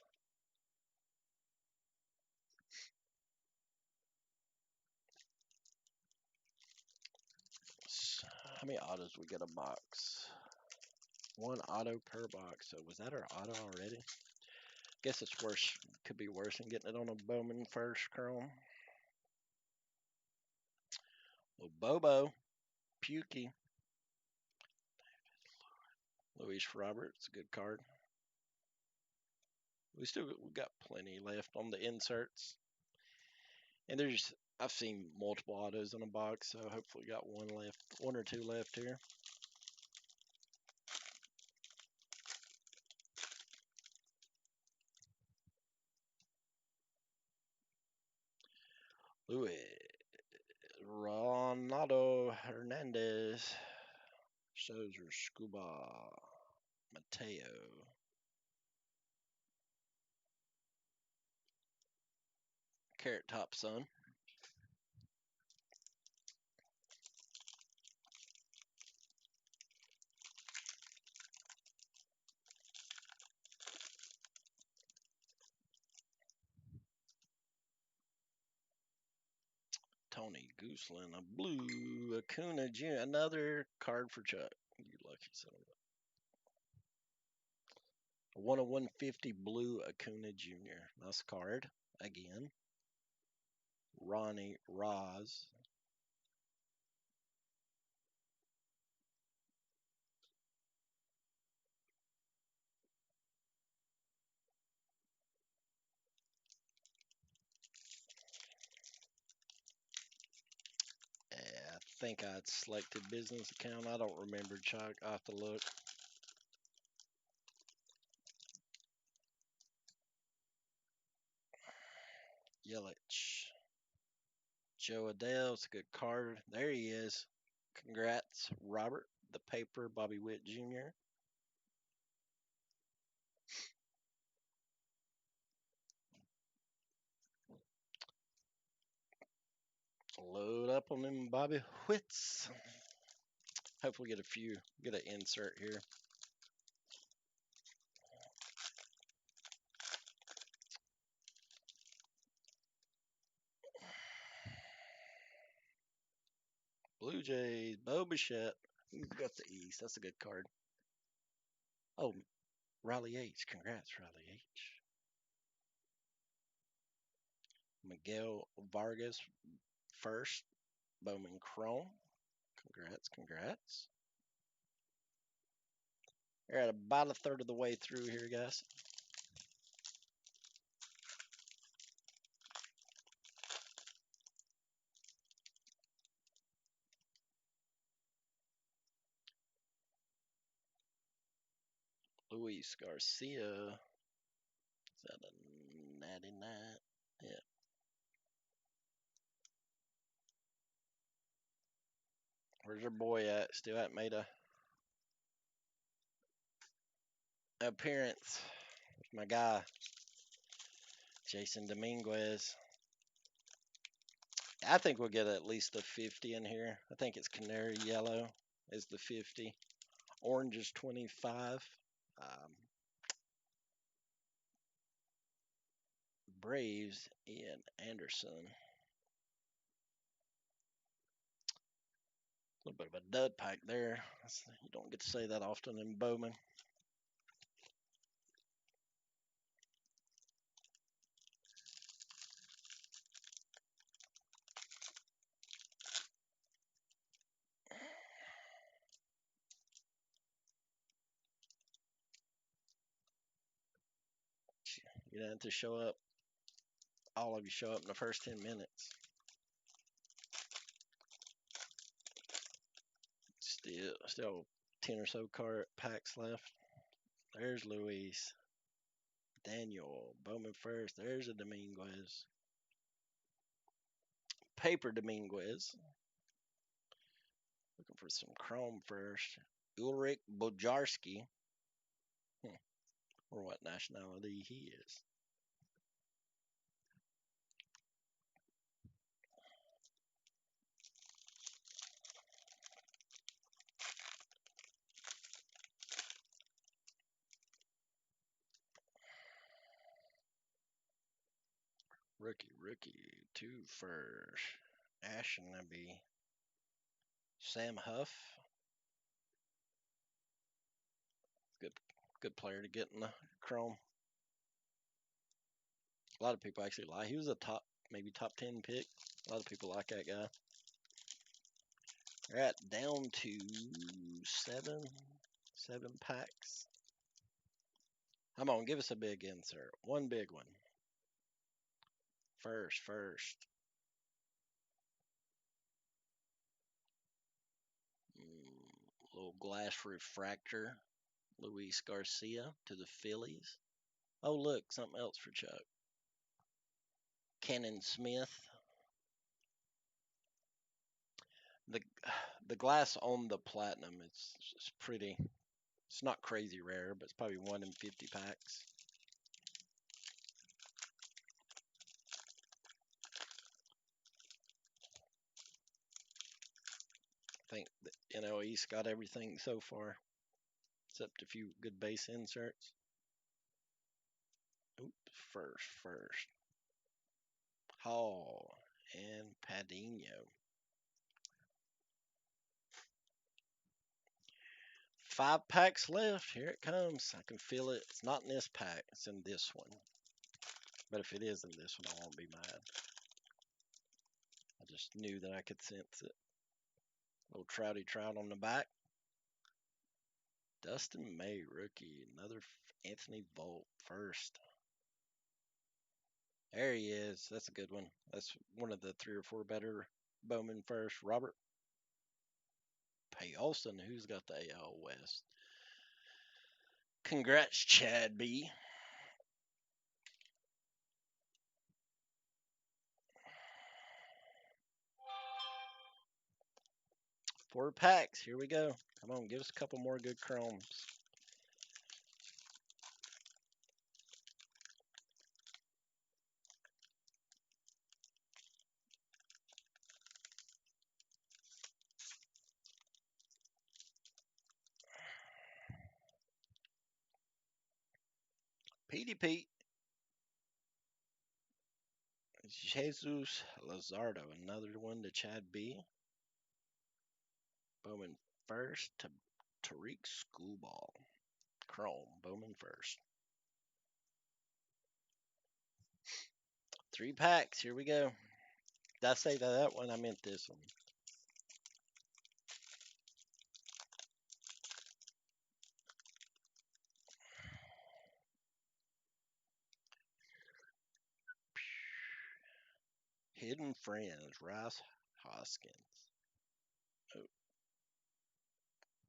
How many autos we get a box? 1 auto per box. So was that our auto already? Guess it's worse. Could be worse than getting it on a Bowman first chrome. Well, Bobo, Pukey, Luis Roberts, a good card. We got plenty left on the inserts, and I've seen multiple autos in a box, so hopefully got 1 or 2 left here. Luis Ronaldo Hernandez, Sozer Scuba, Mateo, Carrot Top Son, Tony Gooseland, a blue Acuna Jr., another card for Chuck. You lucky son of a 1 of 150 blue Acuna Jr. Nice card again. Ronnie Roz. I think I'd selected business account. I don't remember, Chuck. I'll have to look. Yelich. Joe Adele's a good card. There he is. Congrats, Robert. The paper, Bobby Witt Jr. Load up on them Bobby Witts. Hopefully get an insert here. Blue Jays, Bo Bichette. He's got the East. That's a good card. Oh, Riley H. Congrats, Riley H. Miguel Vargas first. Bowman Chrome. Congrats. We're at about a third of the way through here, guys. Luis Garcia. Is that a 99? Yeah. Where's your boy at? Still hasn't made a appearance. My guy. Jason Dominguez. I think we'll get at least a 50 in here. I think it's canary yellow is the 50. Orange is 25. Braves, Ian Anderson. A little bit of a dud pack there. You don't get to say that often in Bowman. You don't have to show up. All of you show up in the first 10 minutes. Still 10 or so card packs left. There's Luis. Daniel. Bowman first. There's a Dominguez. Paper Dominguez. Looking for some chrome first. Ulrich Bojarski. Or what nationality he is. Rookie. 2 first. Ashnaby. Sam Huff. Good player to get in the chrome. A lot of people actually like. He was a maybe top 10 pick. A lot of people like that guy. All right, down to 7 packs. Come on, give us a big insert. One big one. First. Little glass refractor. Luis Garcia to the Phillies. Oh, look, something else for Chuck. Cannon Smith. The glass on the platinum, it's pretty. It's not crazy rare, but it's probably 1 in 50 packs. I think the NL East got everything so far, except a few good base inserts. Oops, first. Hall and Padino. 5 packs left. Here it comes. I can feel it. It's not in this pack. It's in this one. But if it is in this one, I won't be mad. I just knew that I could sense it. Little Trouty Trout on the back. Dustin May, rookie. Another Anthony Volt, first. There he is. That's a good one. That's one of the 3 or 4 better Bowman first. Robert Paulson, who's got the AL West. Congrats, Chad B. Four packs. Here we go. Come on, give us a couple more good chromes. Petey Pete. Jesus Lazardo, another one to Chad B. Bowman first to Tariq Schoolball. Chrome, Bowman first. 3 packs, here we go. Did I say that one? I meant this one. Hidden Friends, Rice Hoskins. Oh.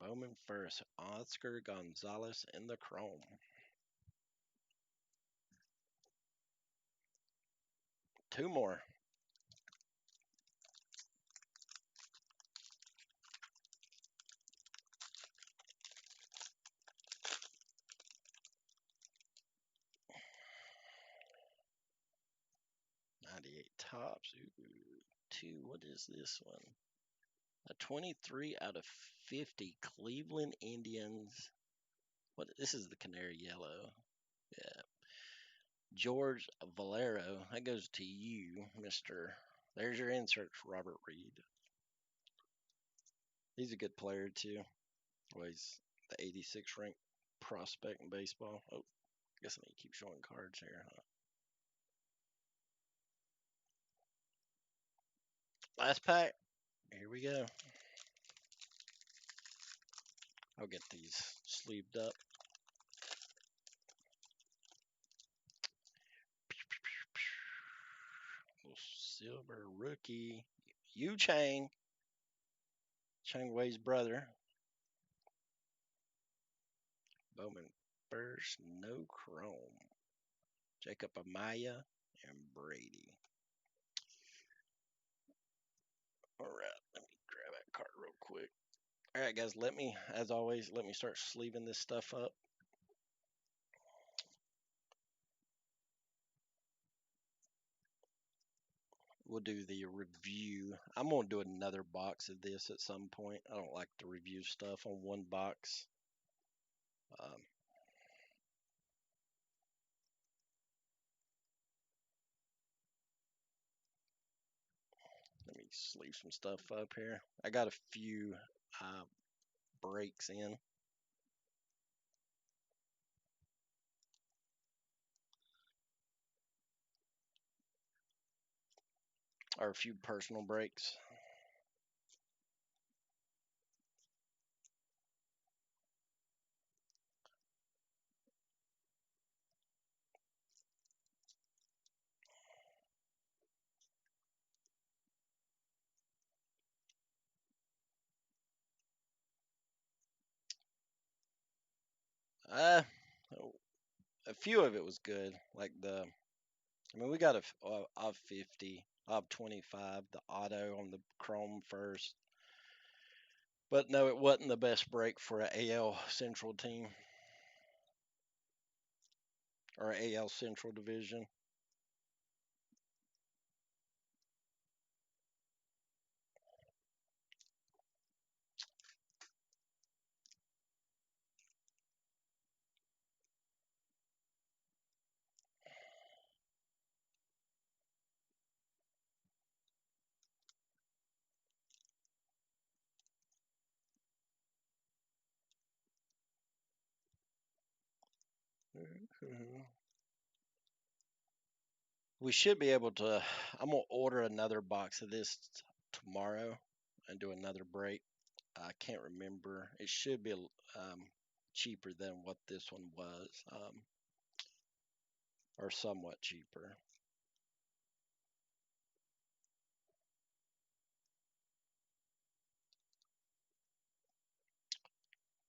Bowman first, Oscar Gonzalez in the chrome. 2 more. Tops. Ooh, two. What is this one? A 23 out of 50. Cleveland Indians. What? This is the canary yellow. Yeah. George Valero. That goes to you, Mister. There's your insert, Robert Reed. He's a good player too. Well, he's the 86th ranked prospect in baseball. Oh, I guess I need to keep showing cards here, huh? Last pack. Here we go. I'll get these sleeved up. Little silver rookie. Yu Chang. Chang Wei's brother. Bowman first. No chrome. Jacob Amaya and Brady. All right. Let me grab that card real quick. All right, guys. As always, let me start sleeving this stuff up. We'll do the review. I'm going to do another box of this at some point. I don't like to review stuff on one box. Let me sleeve some stuff up here. I got a few breaks in. Or a few personal breaks. A few of it was good. We got a 50, of 25, the auto on the chrome first. But no, it wasn't the best break for an AL Central team or AL Central division. We should be able to. I'm gonna order another box of this tomorrow and do another break. I can't remember. It should be cheaper than what this one was, or somewhat cheaper.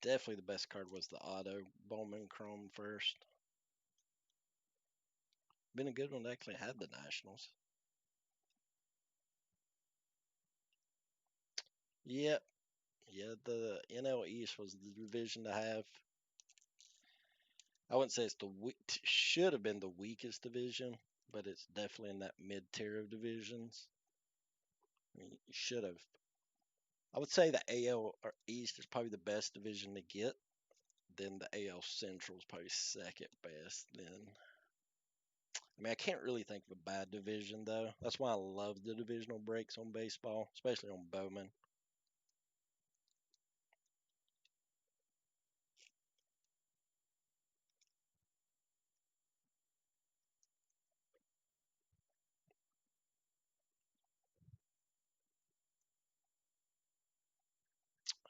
Definitely the best card was the auto Bowman Chrome first. Been a good one to actually had the Nationals. Yep. Yeah, the NL East was the division to have. I wouldn't say it's should have been the weakest division, but it's definitely in that mid tier of divisions. I mean, you should have. I would say the AL or East is probably the best division to get. Then the AL Central is probably second best. I can't really think of a bad division though. That's why I love the divisional breaks on baseball, especially on Bowman.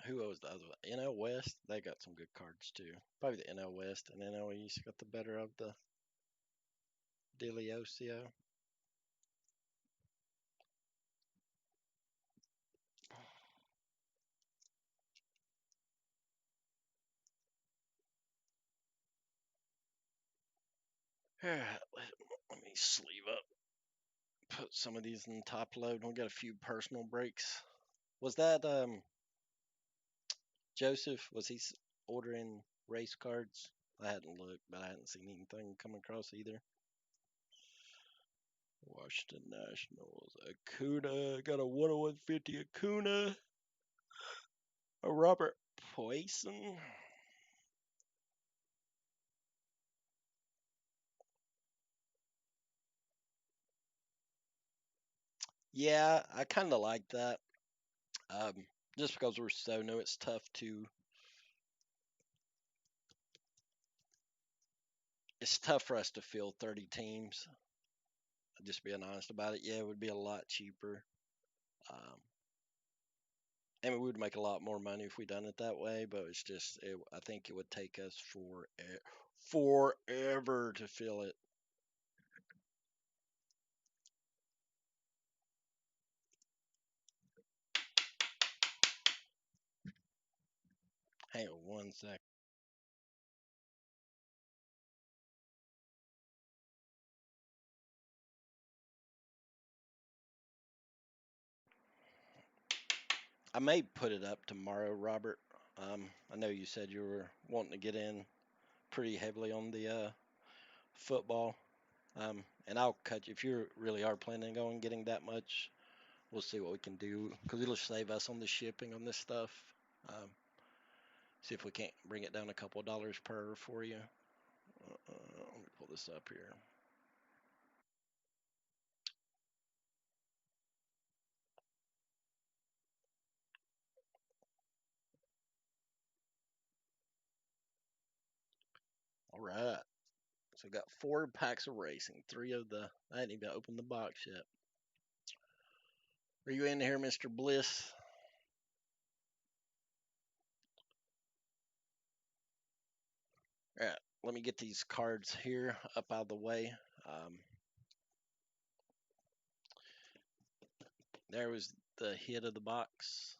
Who was the other one? NL West, they got some good cards too. Probably the NL West and NL East got the better of the Deliocio. Let me sleeve up. Put some of these in the top load. We got a few personal breaks. Was that Joseph? Was he ordering race cards? I hadn't looked, but I hadn't seen anything come across either. Washington Nationals. Acuna. Got a 10150 Acuna. A Robert Poison. Yeah, I kind of like that. Just because we're so new, it's tough to. It's tough for us to fill 30 teams. Just being honest about it, yeah, it would be a lot cheaper. And we would make a lot more money if we done it that way. But it's just, I think it would take us forever to fill it. Hang on 1 sec. I may put it up tomorrow, Robert. I know you said you were wanting to get in pretty heavily on the football. And I'll cut you if you really are planning on getting that much. We'll see what we can do because it'll save us on the shipping on this stuff. See if we can't bring it down a couple of dollars per for you. Let me pull this up here. All right. So we got 4 packs of racing. 3 of the. I hadn't even opened the box yet. Are you in here, Mr. Bliss? All right. Let me get these cards here up out of the way. There was the hit of the box.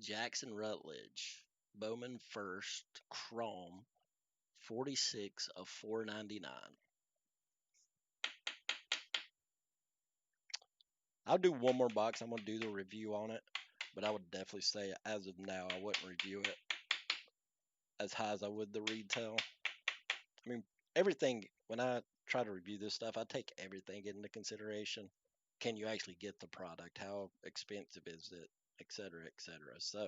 Jackson Rutledge. Bowman first. Chrome. 46 of 499. I'll do one more box. I'm going to do the review on it. But I would definitely say, as of now, I wouldn't review it as high as I would the retail. I mean, everything, when I try to review this stuff, I take everything into consideration. Can you actually get the product? How expensive is it? Et cetera, et cetera. So,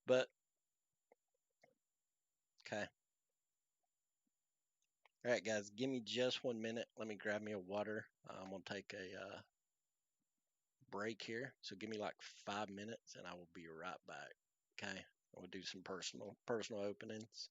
but, okay. All right, guys, give me just 1 minute. Let me grab me a water. I'm going to take a break here. So give me like 5 minutes and I will be right back. Okay. We'll do some personal openings.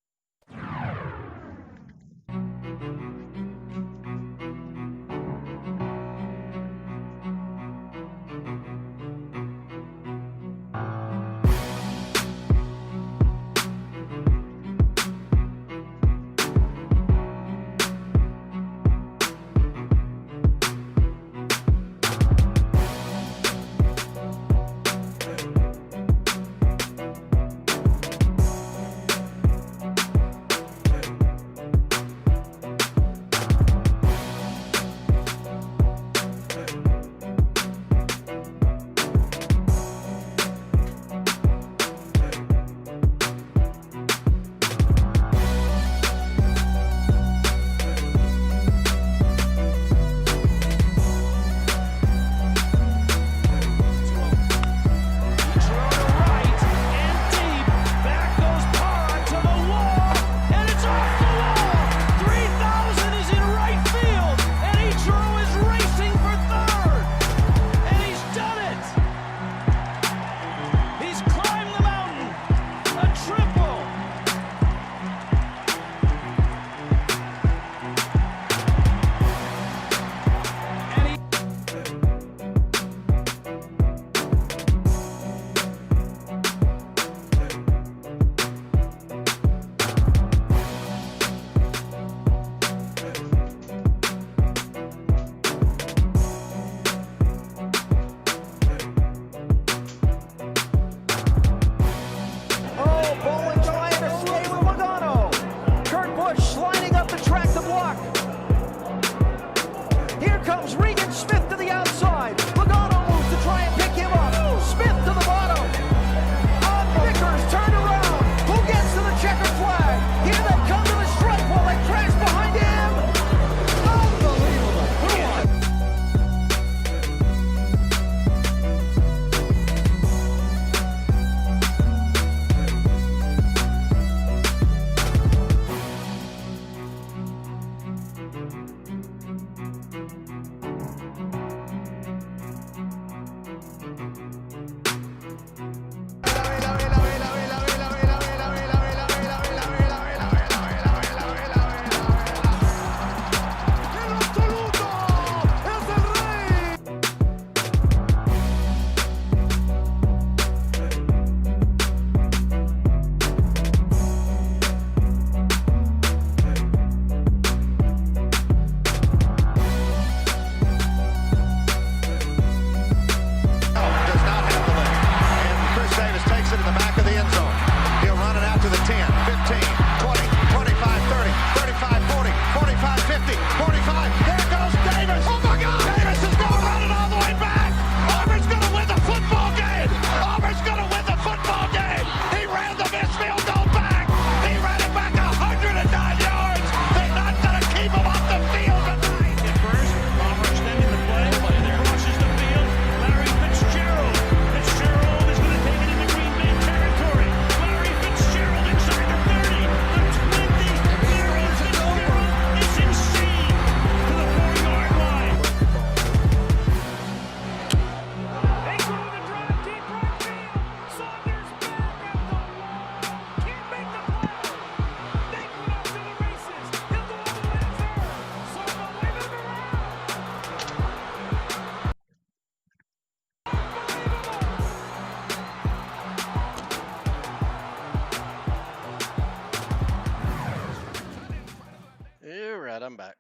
I'm back.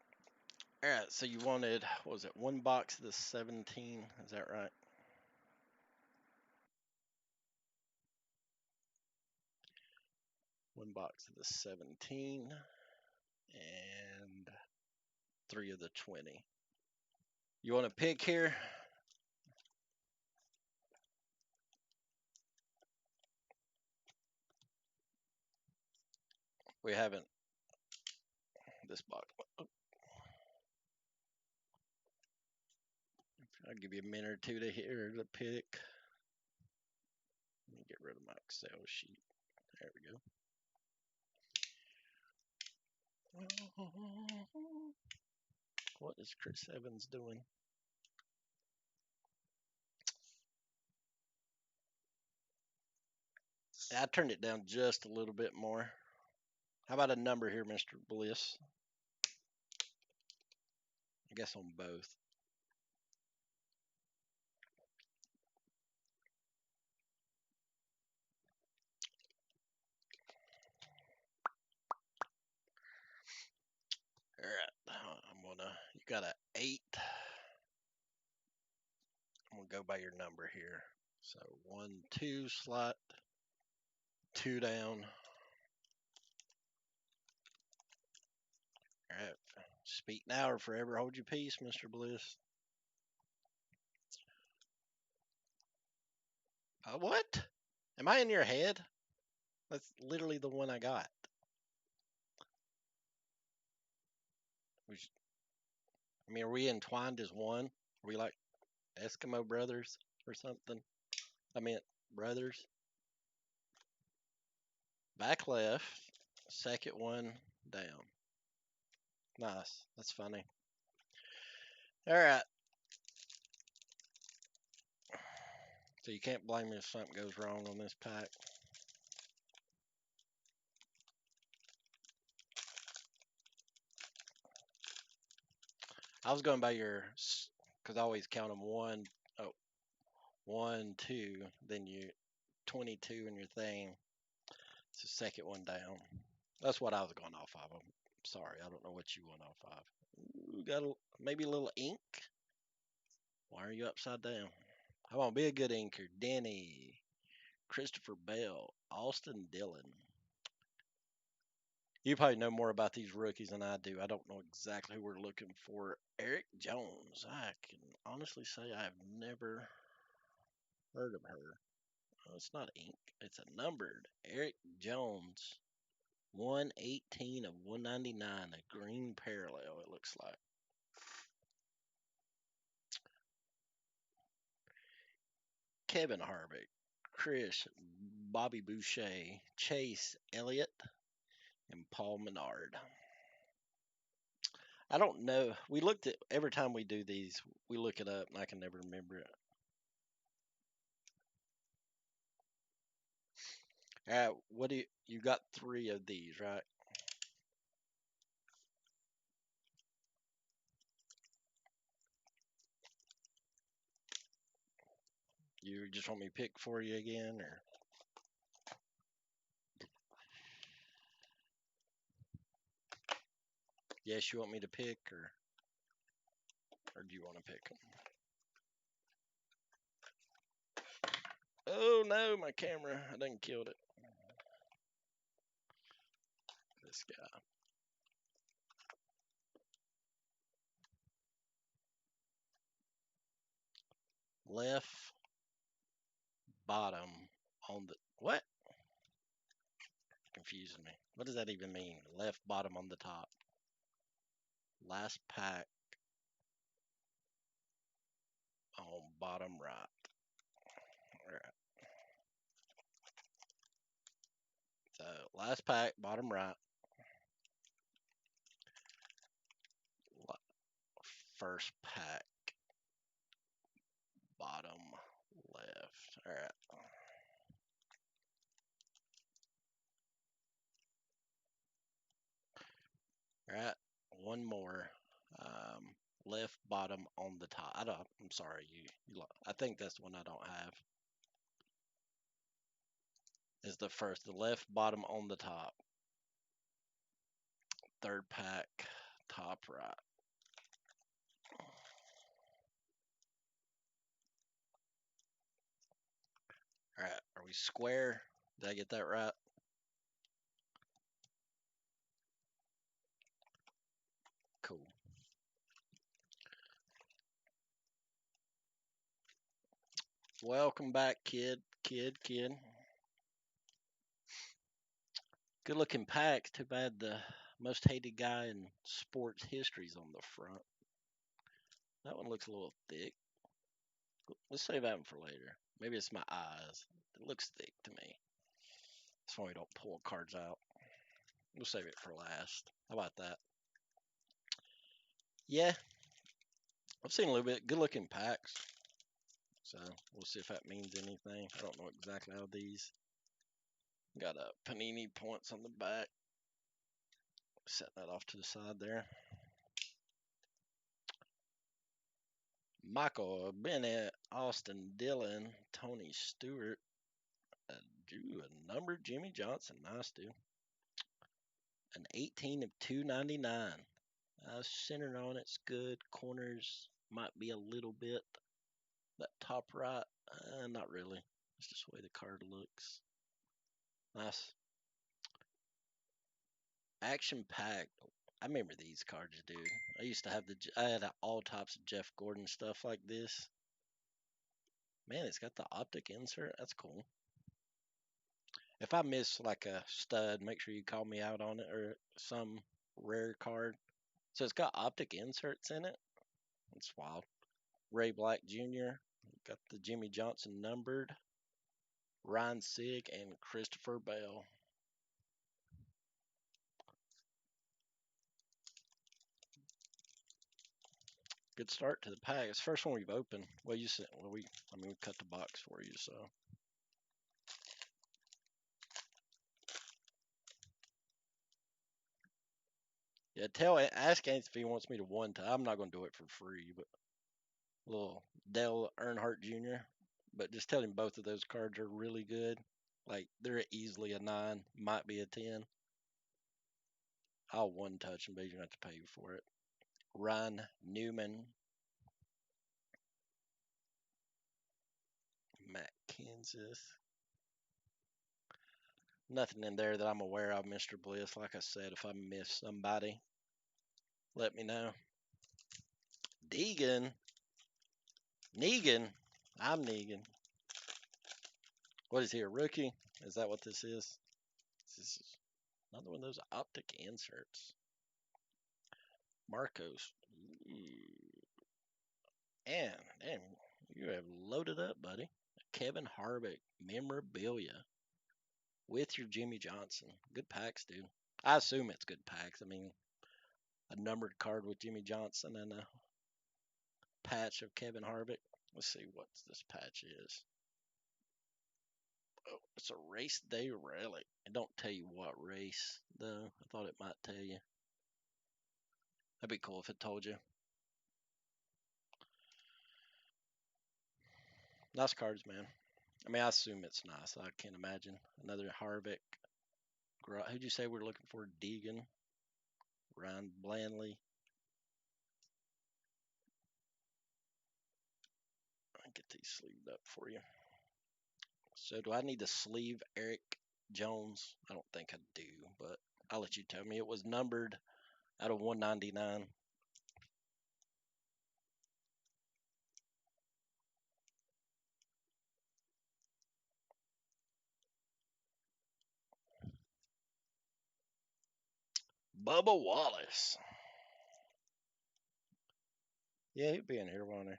All right, so you wanted, what was it, one box of the 17? Is that right? One box of the 17 and 3 of the 20. You want to pick here? We haven't. This box. I'll give you a minute or two to hear the pick. Let me get rid of my Excel sheet. There we go. What is Chris Evans doing? I turned it down just a little bit more. How about a number here, Mr. Bliss? I guess on both. All right, you got a 8. I'm gonna go by your number here. So 1, 2 slot, 2 down. All right, speak now or forever hold your peace, Mr. Bliss. What? Am I in your head? That's literally the one I got. I mean, are we entwined as one? Are we like Eskimo brothers or something? I meant brothers. Back left, second one down. Nice. That's funny. All right. So you can't blame me if something goes wrong on this pack. I was going by your, because I always count them 1, 1, 2, then you 22 in your thing. It's the second one down. That's what I was going off of. I'm sorry, I don't know what you went off of. Ooh, got maybe a little ink. Why are you upside down? Come on, be a good inker. Denny, Christopher Bell, Austin Dillon. You probably know more about these rookies than I do. I don't know exactly who we're looking for. Eric Jones. I can honestly say I've never heard of her. Oh, it's not ink. It's a numbered. Eric Jones. 118 of 199. A green parallel, it looks like. Kevin Harvick. Chris, Bobby Boucher, Chase Elliott, and Paul Menard. I don't know. We looked at every time we do these, we look it up, and I can never remember it. All right, what do you got? 3 of these, right? You just want me to pick for you again, or yes, you want me to pick, or do you want to pick them? Oh no, my camera! I done killed it. This guy. Left bottom on the what? Confusing me. What does that even mean? Left bottom on the top. Last pack on bottom right. All right. So last pack bottom right. First pack bottom left. All right. All right. One more. Left bottom on the top. I'm sorry. I think that's the one I don't have. Is the first. The left bottom on the top. Third pack top right. All right, are we square? Did I get that right? Cool. Welcome back, kid. Good looking pack. Too bad the most hated guy in sports history's on the front. That one looks a little thick. Let's save that one for later. Maybe it's my eyes. It looks thick to me. That's why we don't pull cards out. We'll save it for last. How about that? Yeah, I've seen a little bit. Good looking packs. So we'll see if that means anything. I don't know exactly how these. Got a Panini points on the back. Set that off to the side there. Michael Bennett, Austin Dillon, Tony Stewart, Drew, a number Jimmy Johnson. Nice, dude. An 18 of 299. Centered on it's good. Corners might be a little bit. That top right, not really. It's just the way the card looks. Nice. Action packed. I remember these cards, dude. I used to have I had all types of Jeff Gordon stuff like this. Man, it's got the optic insert. That's cool. If I miss like a stud, make sure you call me out on it or some rare card. So it's got optic inserts in it. That's wild. Ray Black Jr. Got the Jimmy Johnson numbered. Ryan Sieg and Christopher Bell. Good start to the pack. It's the first one we've opened. Well, you said, well, we cut the box for you, so. Yeah, ask Anthony if he wants me to one time. I'm not going to do it for free, but little Dale Earnhardt Jr. But just tell him both of those cards are really good. Like they're easily a 9, might be a 10. I'll one touch them, but you're going to have to pay for it. Ryan Newman, Matt Kansas. Nothing in there that I'm aware of, Mr. Bliss. Like I said, if I miss somebody, let me know. Negan. I'm Negan. What is he, a rookie? Is that what this is? This is another one of those optic inserts. Marcos. And damn, you have loaded up, buddy. Kevin Harvick memorabilia with your Jimmy Johnson. Good packs, dude. I assume it's good packs. I mean, a numbered card with Jimmy Johnson and a patch of Kevin Harvick. Let's see what this patch is. Oh, it's a race day relic. It don't tell you what race, though. I thought it might tell you. That'd be cool if it told you. Nice cards, man. I mean, I assume it's nice. I can't imagine. Another Harvick. Who'd you say we're looking for? Deegan. Ryan Blandley. I'll get these sleeved up for you. So do I need to sleeve Eric Jones? I don't think I do, but I'll let you tell me. It was numbered out of 199. Bubba Wallace. Yeah, he'd be in here, won't he?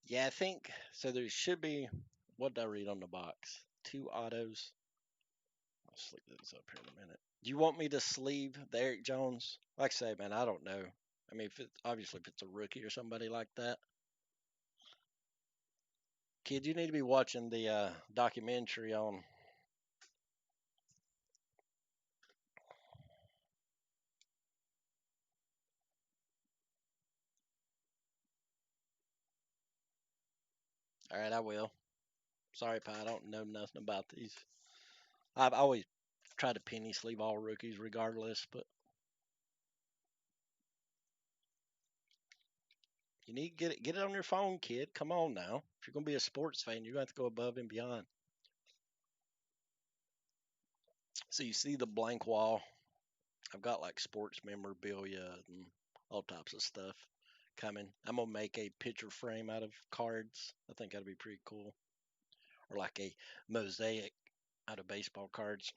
Yeah, I think so. There should be. What did I read on the box? 2 autos. I'll sleeve this up here in a minute. Do you want me to sleeve the Eric Jones? Like I say, man, I don't know. I mean, obviously if it's a rookie or somebody like that. Kid, you need to be watching the documentary on. All right, I will. Sorry, Pi, I don't know nothing about these. I've always tried to penny sleeve all rookies regardless, but you need to get it on your phone, kid. Come on now. If you're gonna be a sports fan, you're gonna have to go above and beyond. So you see the blank wall. I've got like sports memorabilia and all types of stuff coming. I'm gonna make a picture frame out of cards. I think that'd be pretty cool. Or like a mosaic out of baseball cards.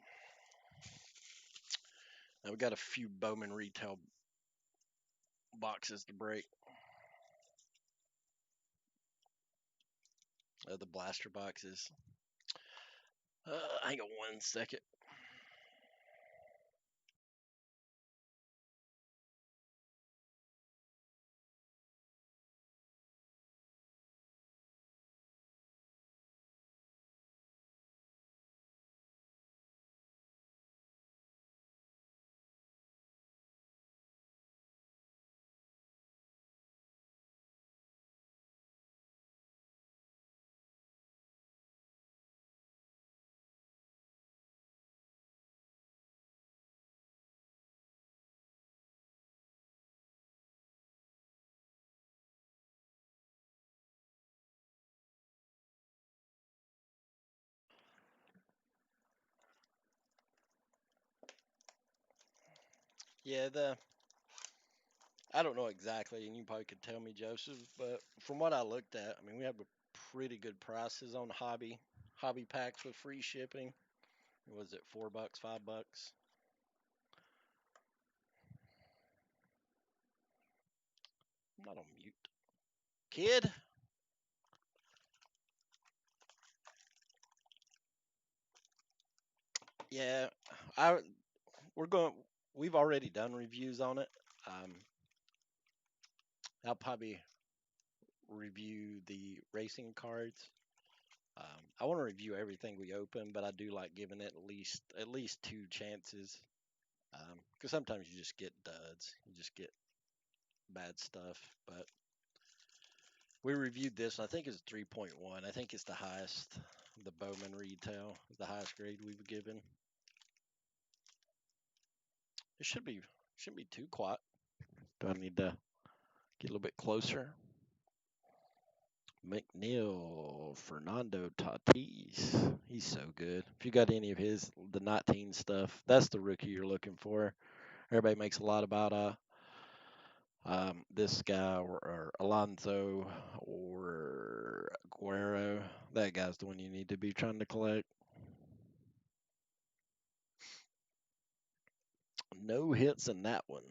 Now we got a few Bowman retail boxes to break. The blaster boxes. Hang on 1 second. Yeah, I don't know exactly, and you probably could tell me, Joseph, but from what I looked at, I mean, we have pretty good prices on hobby packs with free shipping. Was it $4, $5? I'm not on mute, kid. Yeah, I we're going. We've already done reviews on it. Um, I'll probably review the racing cards. I want to review everything we open, but I do like giving it at least two chances. Because sometimes you just get duds, you just get bad stuff. But we reviewed this. I think it's 3.1. I think it's the highest. The Bowman retail is the highest grade we've given. It shouldn't be too quiet. Do I need to get a little bit closer? McNeil, Fernando Tatis. He's so good. If you got any of the 19 stuff, that's the rookie you're looking for. Everybody makes a lot about this guy or Alonso or Guerrero. That guy's the one you need to be trying to collect. No hits in that one.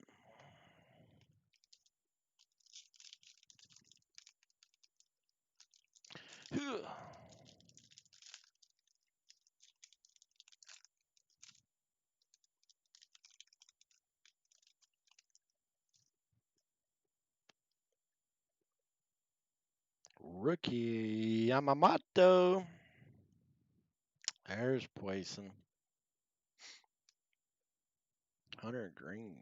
Rookie Yamamoto. There's Poison. Hunter Green.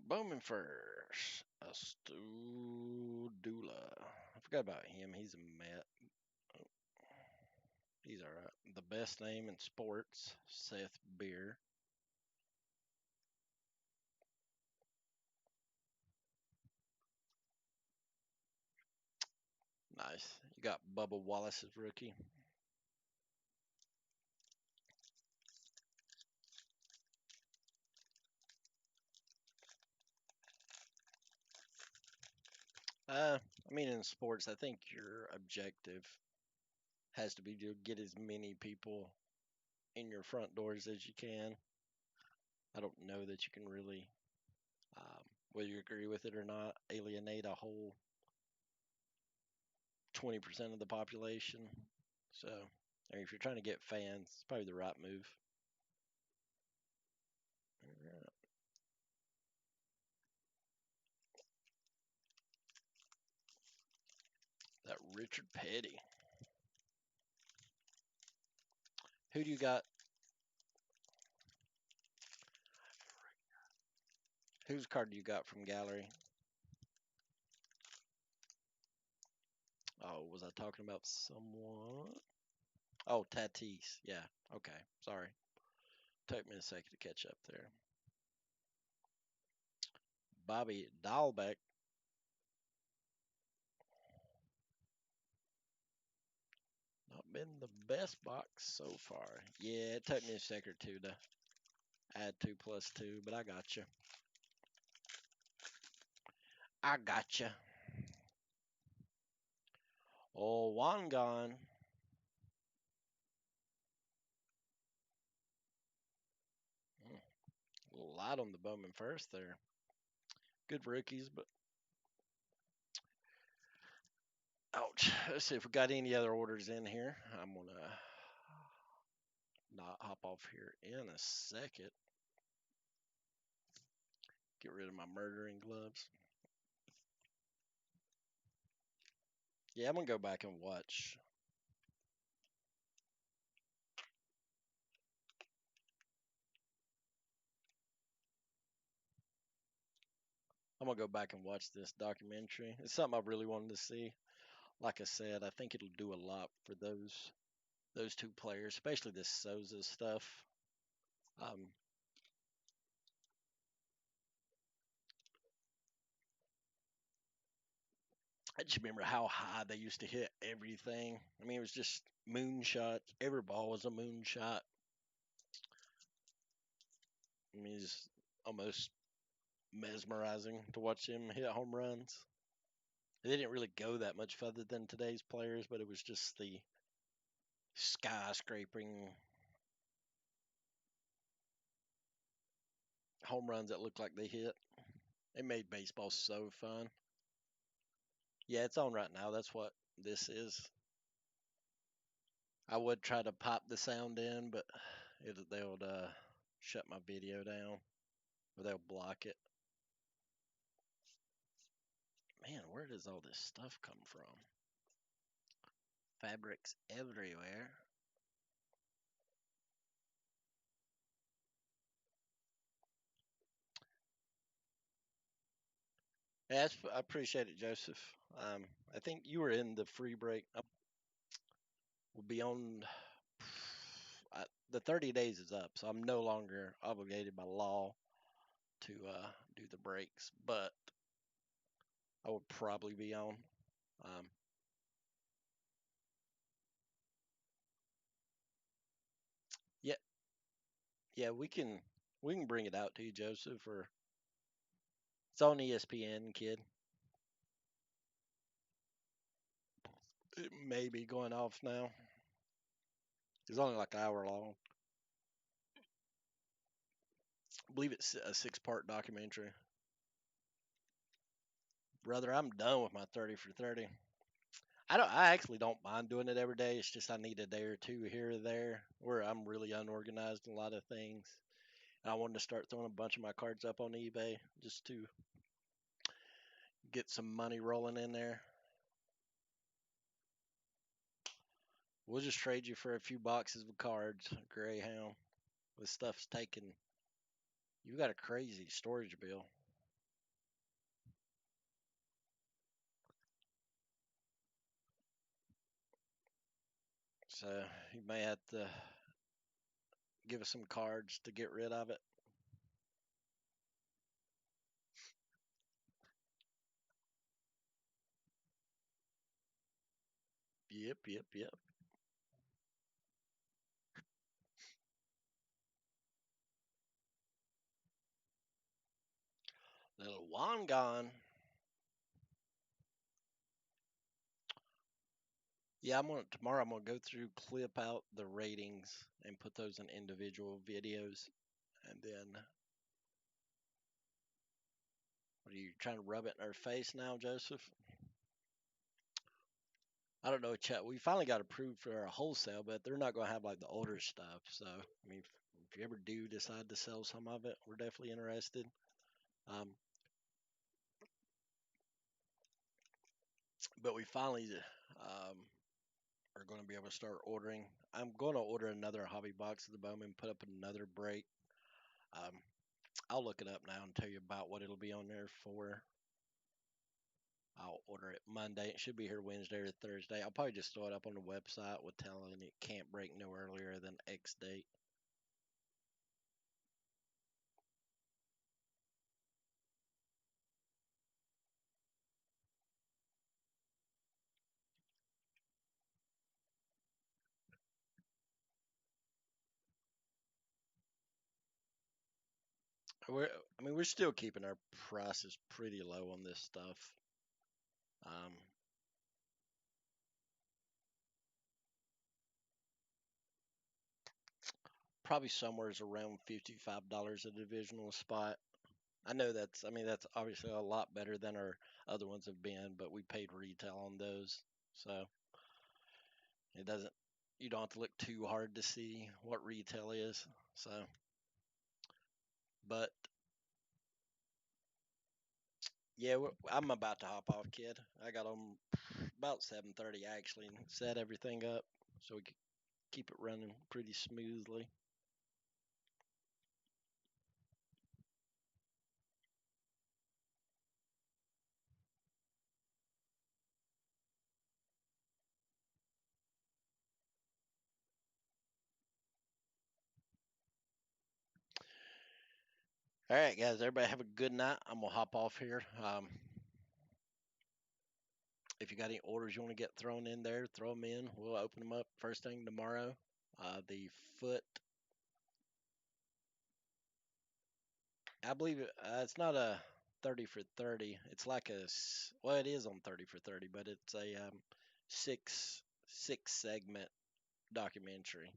Bowman first. Astudula. I forgot about him. He's a Met. Oh, he's all right. The best name in sports, Seth Beer. Nice. You got Bubba Wallace's rookie. I mean, in sports, I think your objective has to be to get as many people in your front doors as you can. I don't know that you can really, whether you agree with it or not, alienate a whole 20% of the population. So, I mean, if you're trying to get fans, it's probably the right move. Richard Petty. Who do you got? Whose card do you got from gallery? Oh, was I talking about someone? Oh, Tatis. Yeah. Okay. Sorry. Took me a second to catch up there. Bobby Dahlbeck. Not been the best box so far. Yeah, it took me a second or two to add 2 plus 2, but I got you. I got you. Oh, Wangan. A little light on the Bowman first there. Good rookies, but ouch. Let's see if we got any other orders in here. I'm going to not hop off here in a second. Get rid of my murdering gloves. Yeah, I'm going to go back and watch. I'm going to go back and watch this documentary. It's something I really wanted to see. Like I said, I think it'll do a lot for those 2 players, especially this Souza stuff. I just remember how high they used to hit everything. I mean, it was just moonshot. Every ball was a moonshot. I mean, it's almost mesmerizing to watch him hit home runs. They didn't really go that much further than today's players, but it was just the skyscraping home runs that looked like they hit. It made baseball so fun. Yeah, it's on right now. That's what this is. I would try to pop the sound in, but they'll shut my video down, or they'll block it. Man, where does all this stuff come from? Fabrics everywhere. Yeah, I appreciate it, Joseph. I think you were in the free break. We'll be on. The 30 days is up, so I'm no longer obligated by law to do the breaks, but I would probably be on. Um, yeah, yeah, we can bring it out to you, Joseph. Or it's on ESPN, kid. It may be going off now. It's only like an hour long. I believe it's a 6-part documentary. Brother, I'm done with my 30 for 30. I actually don't mind doing it every day. It's just I need a day or two here or there where I'm really unorganized in a lot of things. And I wanted to start throwing a bunch of my cards up on eBay just to get some money rolling in there. We'll just trade you for a few boxes of cards, Greyhound. This stuff's taking. You got a crazy storage bill. So you may have to give us some cards to get rid of it. Yep, yep, yep. Little Wangan. Yeah, tomorrow I'm gonna go through, clip out the ratings and put those in individual videos. And then what are you trying to rub it in our face now, Joseph? I don't know, chat. We finally got approved for our wholesale, but they're not gonna have like the older stuff. So I mean, if you ever do decide to sell some of it, we're definitely interested. Um, but we finally, are going to be able to start ordering. I'm going to order another hobby box of the Bowman, put up another break. Um, I'll look it up now and tell you about what it'll be on there for. I'll order it Monday. It should be here Wednesday or Thursday. I'll probably just throw it up on the website with telling it can't break no earlier than X date. We're still keeping our prices pretty low on this stuff. Um, Probably somewhere's around $55 a divisional spot. I mean that's obviously a lot better than our other ones have been, but we paid retail on those, so it doesn't. You don't have to look too hard to see what retail is. So, but yeah, I'm about to hop off, kid. I got on about 7:30 actually, and set everything up so we could keep it running pretty smoothly. All right, guys, everybody have a good night. I'm gonna hop off here. If you got any orders you want to get thrown in there, throw them in. We'll open them up first thing tomorrow. The foot, I believe it's not a 30 for 30. It's like well, it is on 30 for 30, but it's a six segment documentary.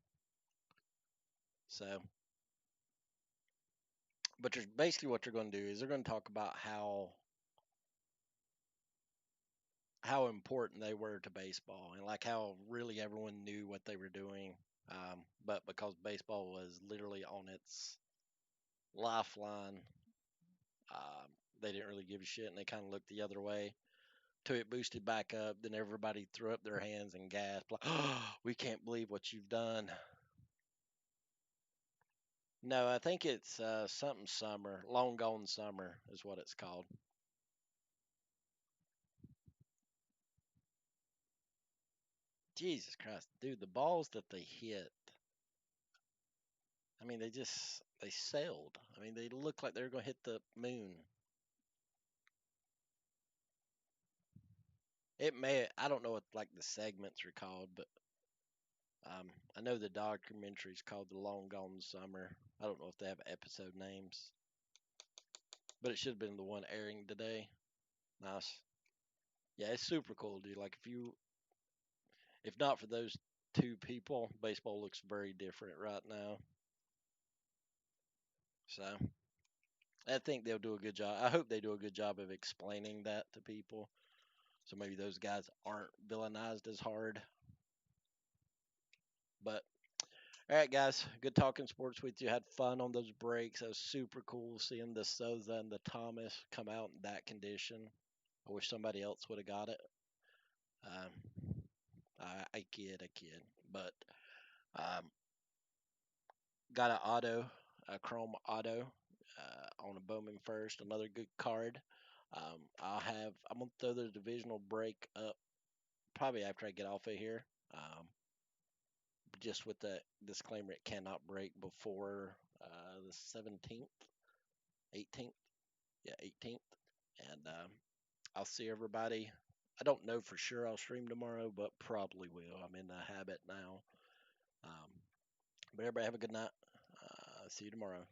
So, but basically what they're going to do is they're going to talk about how important they were to baseball and like how really everyone knew what they were doing. But because baseball was literally on its lifeline, they didn't really give a shit and they kind of looked the other way till it boosted back up. Then everybody threw up their hands and gasped, like, oh, we can't believe what you've done. No, I think it's something summer. Long Gone Summer is what it's called. Jesus Christ, dude, the balls that they hit. I mean, they sailed. I mean, they looked like they were going to hit the moon. I don't know what like the segments are called, but I know the documentary is called The Long Gone Summer. I don't know if they have episode names, but it should have been the one airing today. Nice. Yeah, it's super cool, dude. Like if not for those two people, baseball looks very different right now. So I think they'll do a good job. I hope they do a good job of explaining that to people. So maybe those guys aren't villainized as hard. But all right, guys, good talking sports with you. Had fun on those breaks. That was super cool seeing the Souza and the Thomas come out in that condition. I wish somebody else would have got it. Um, I kid. But um, got an a chrome auto on a Bowman first. Another good card. I'm gonna throw the divisional break up probably after I get off of here. Just with the disclaimer, it cannot break before the 17th, 18th. Yeah, 18th. And I'll see everybody. I don't know for sure I'll stream tomorrow, but probably will. I'm in the habit now. But everybody have a good night. See you tomorrow.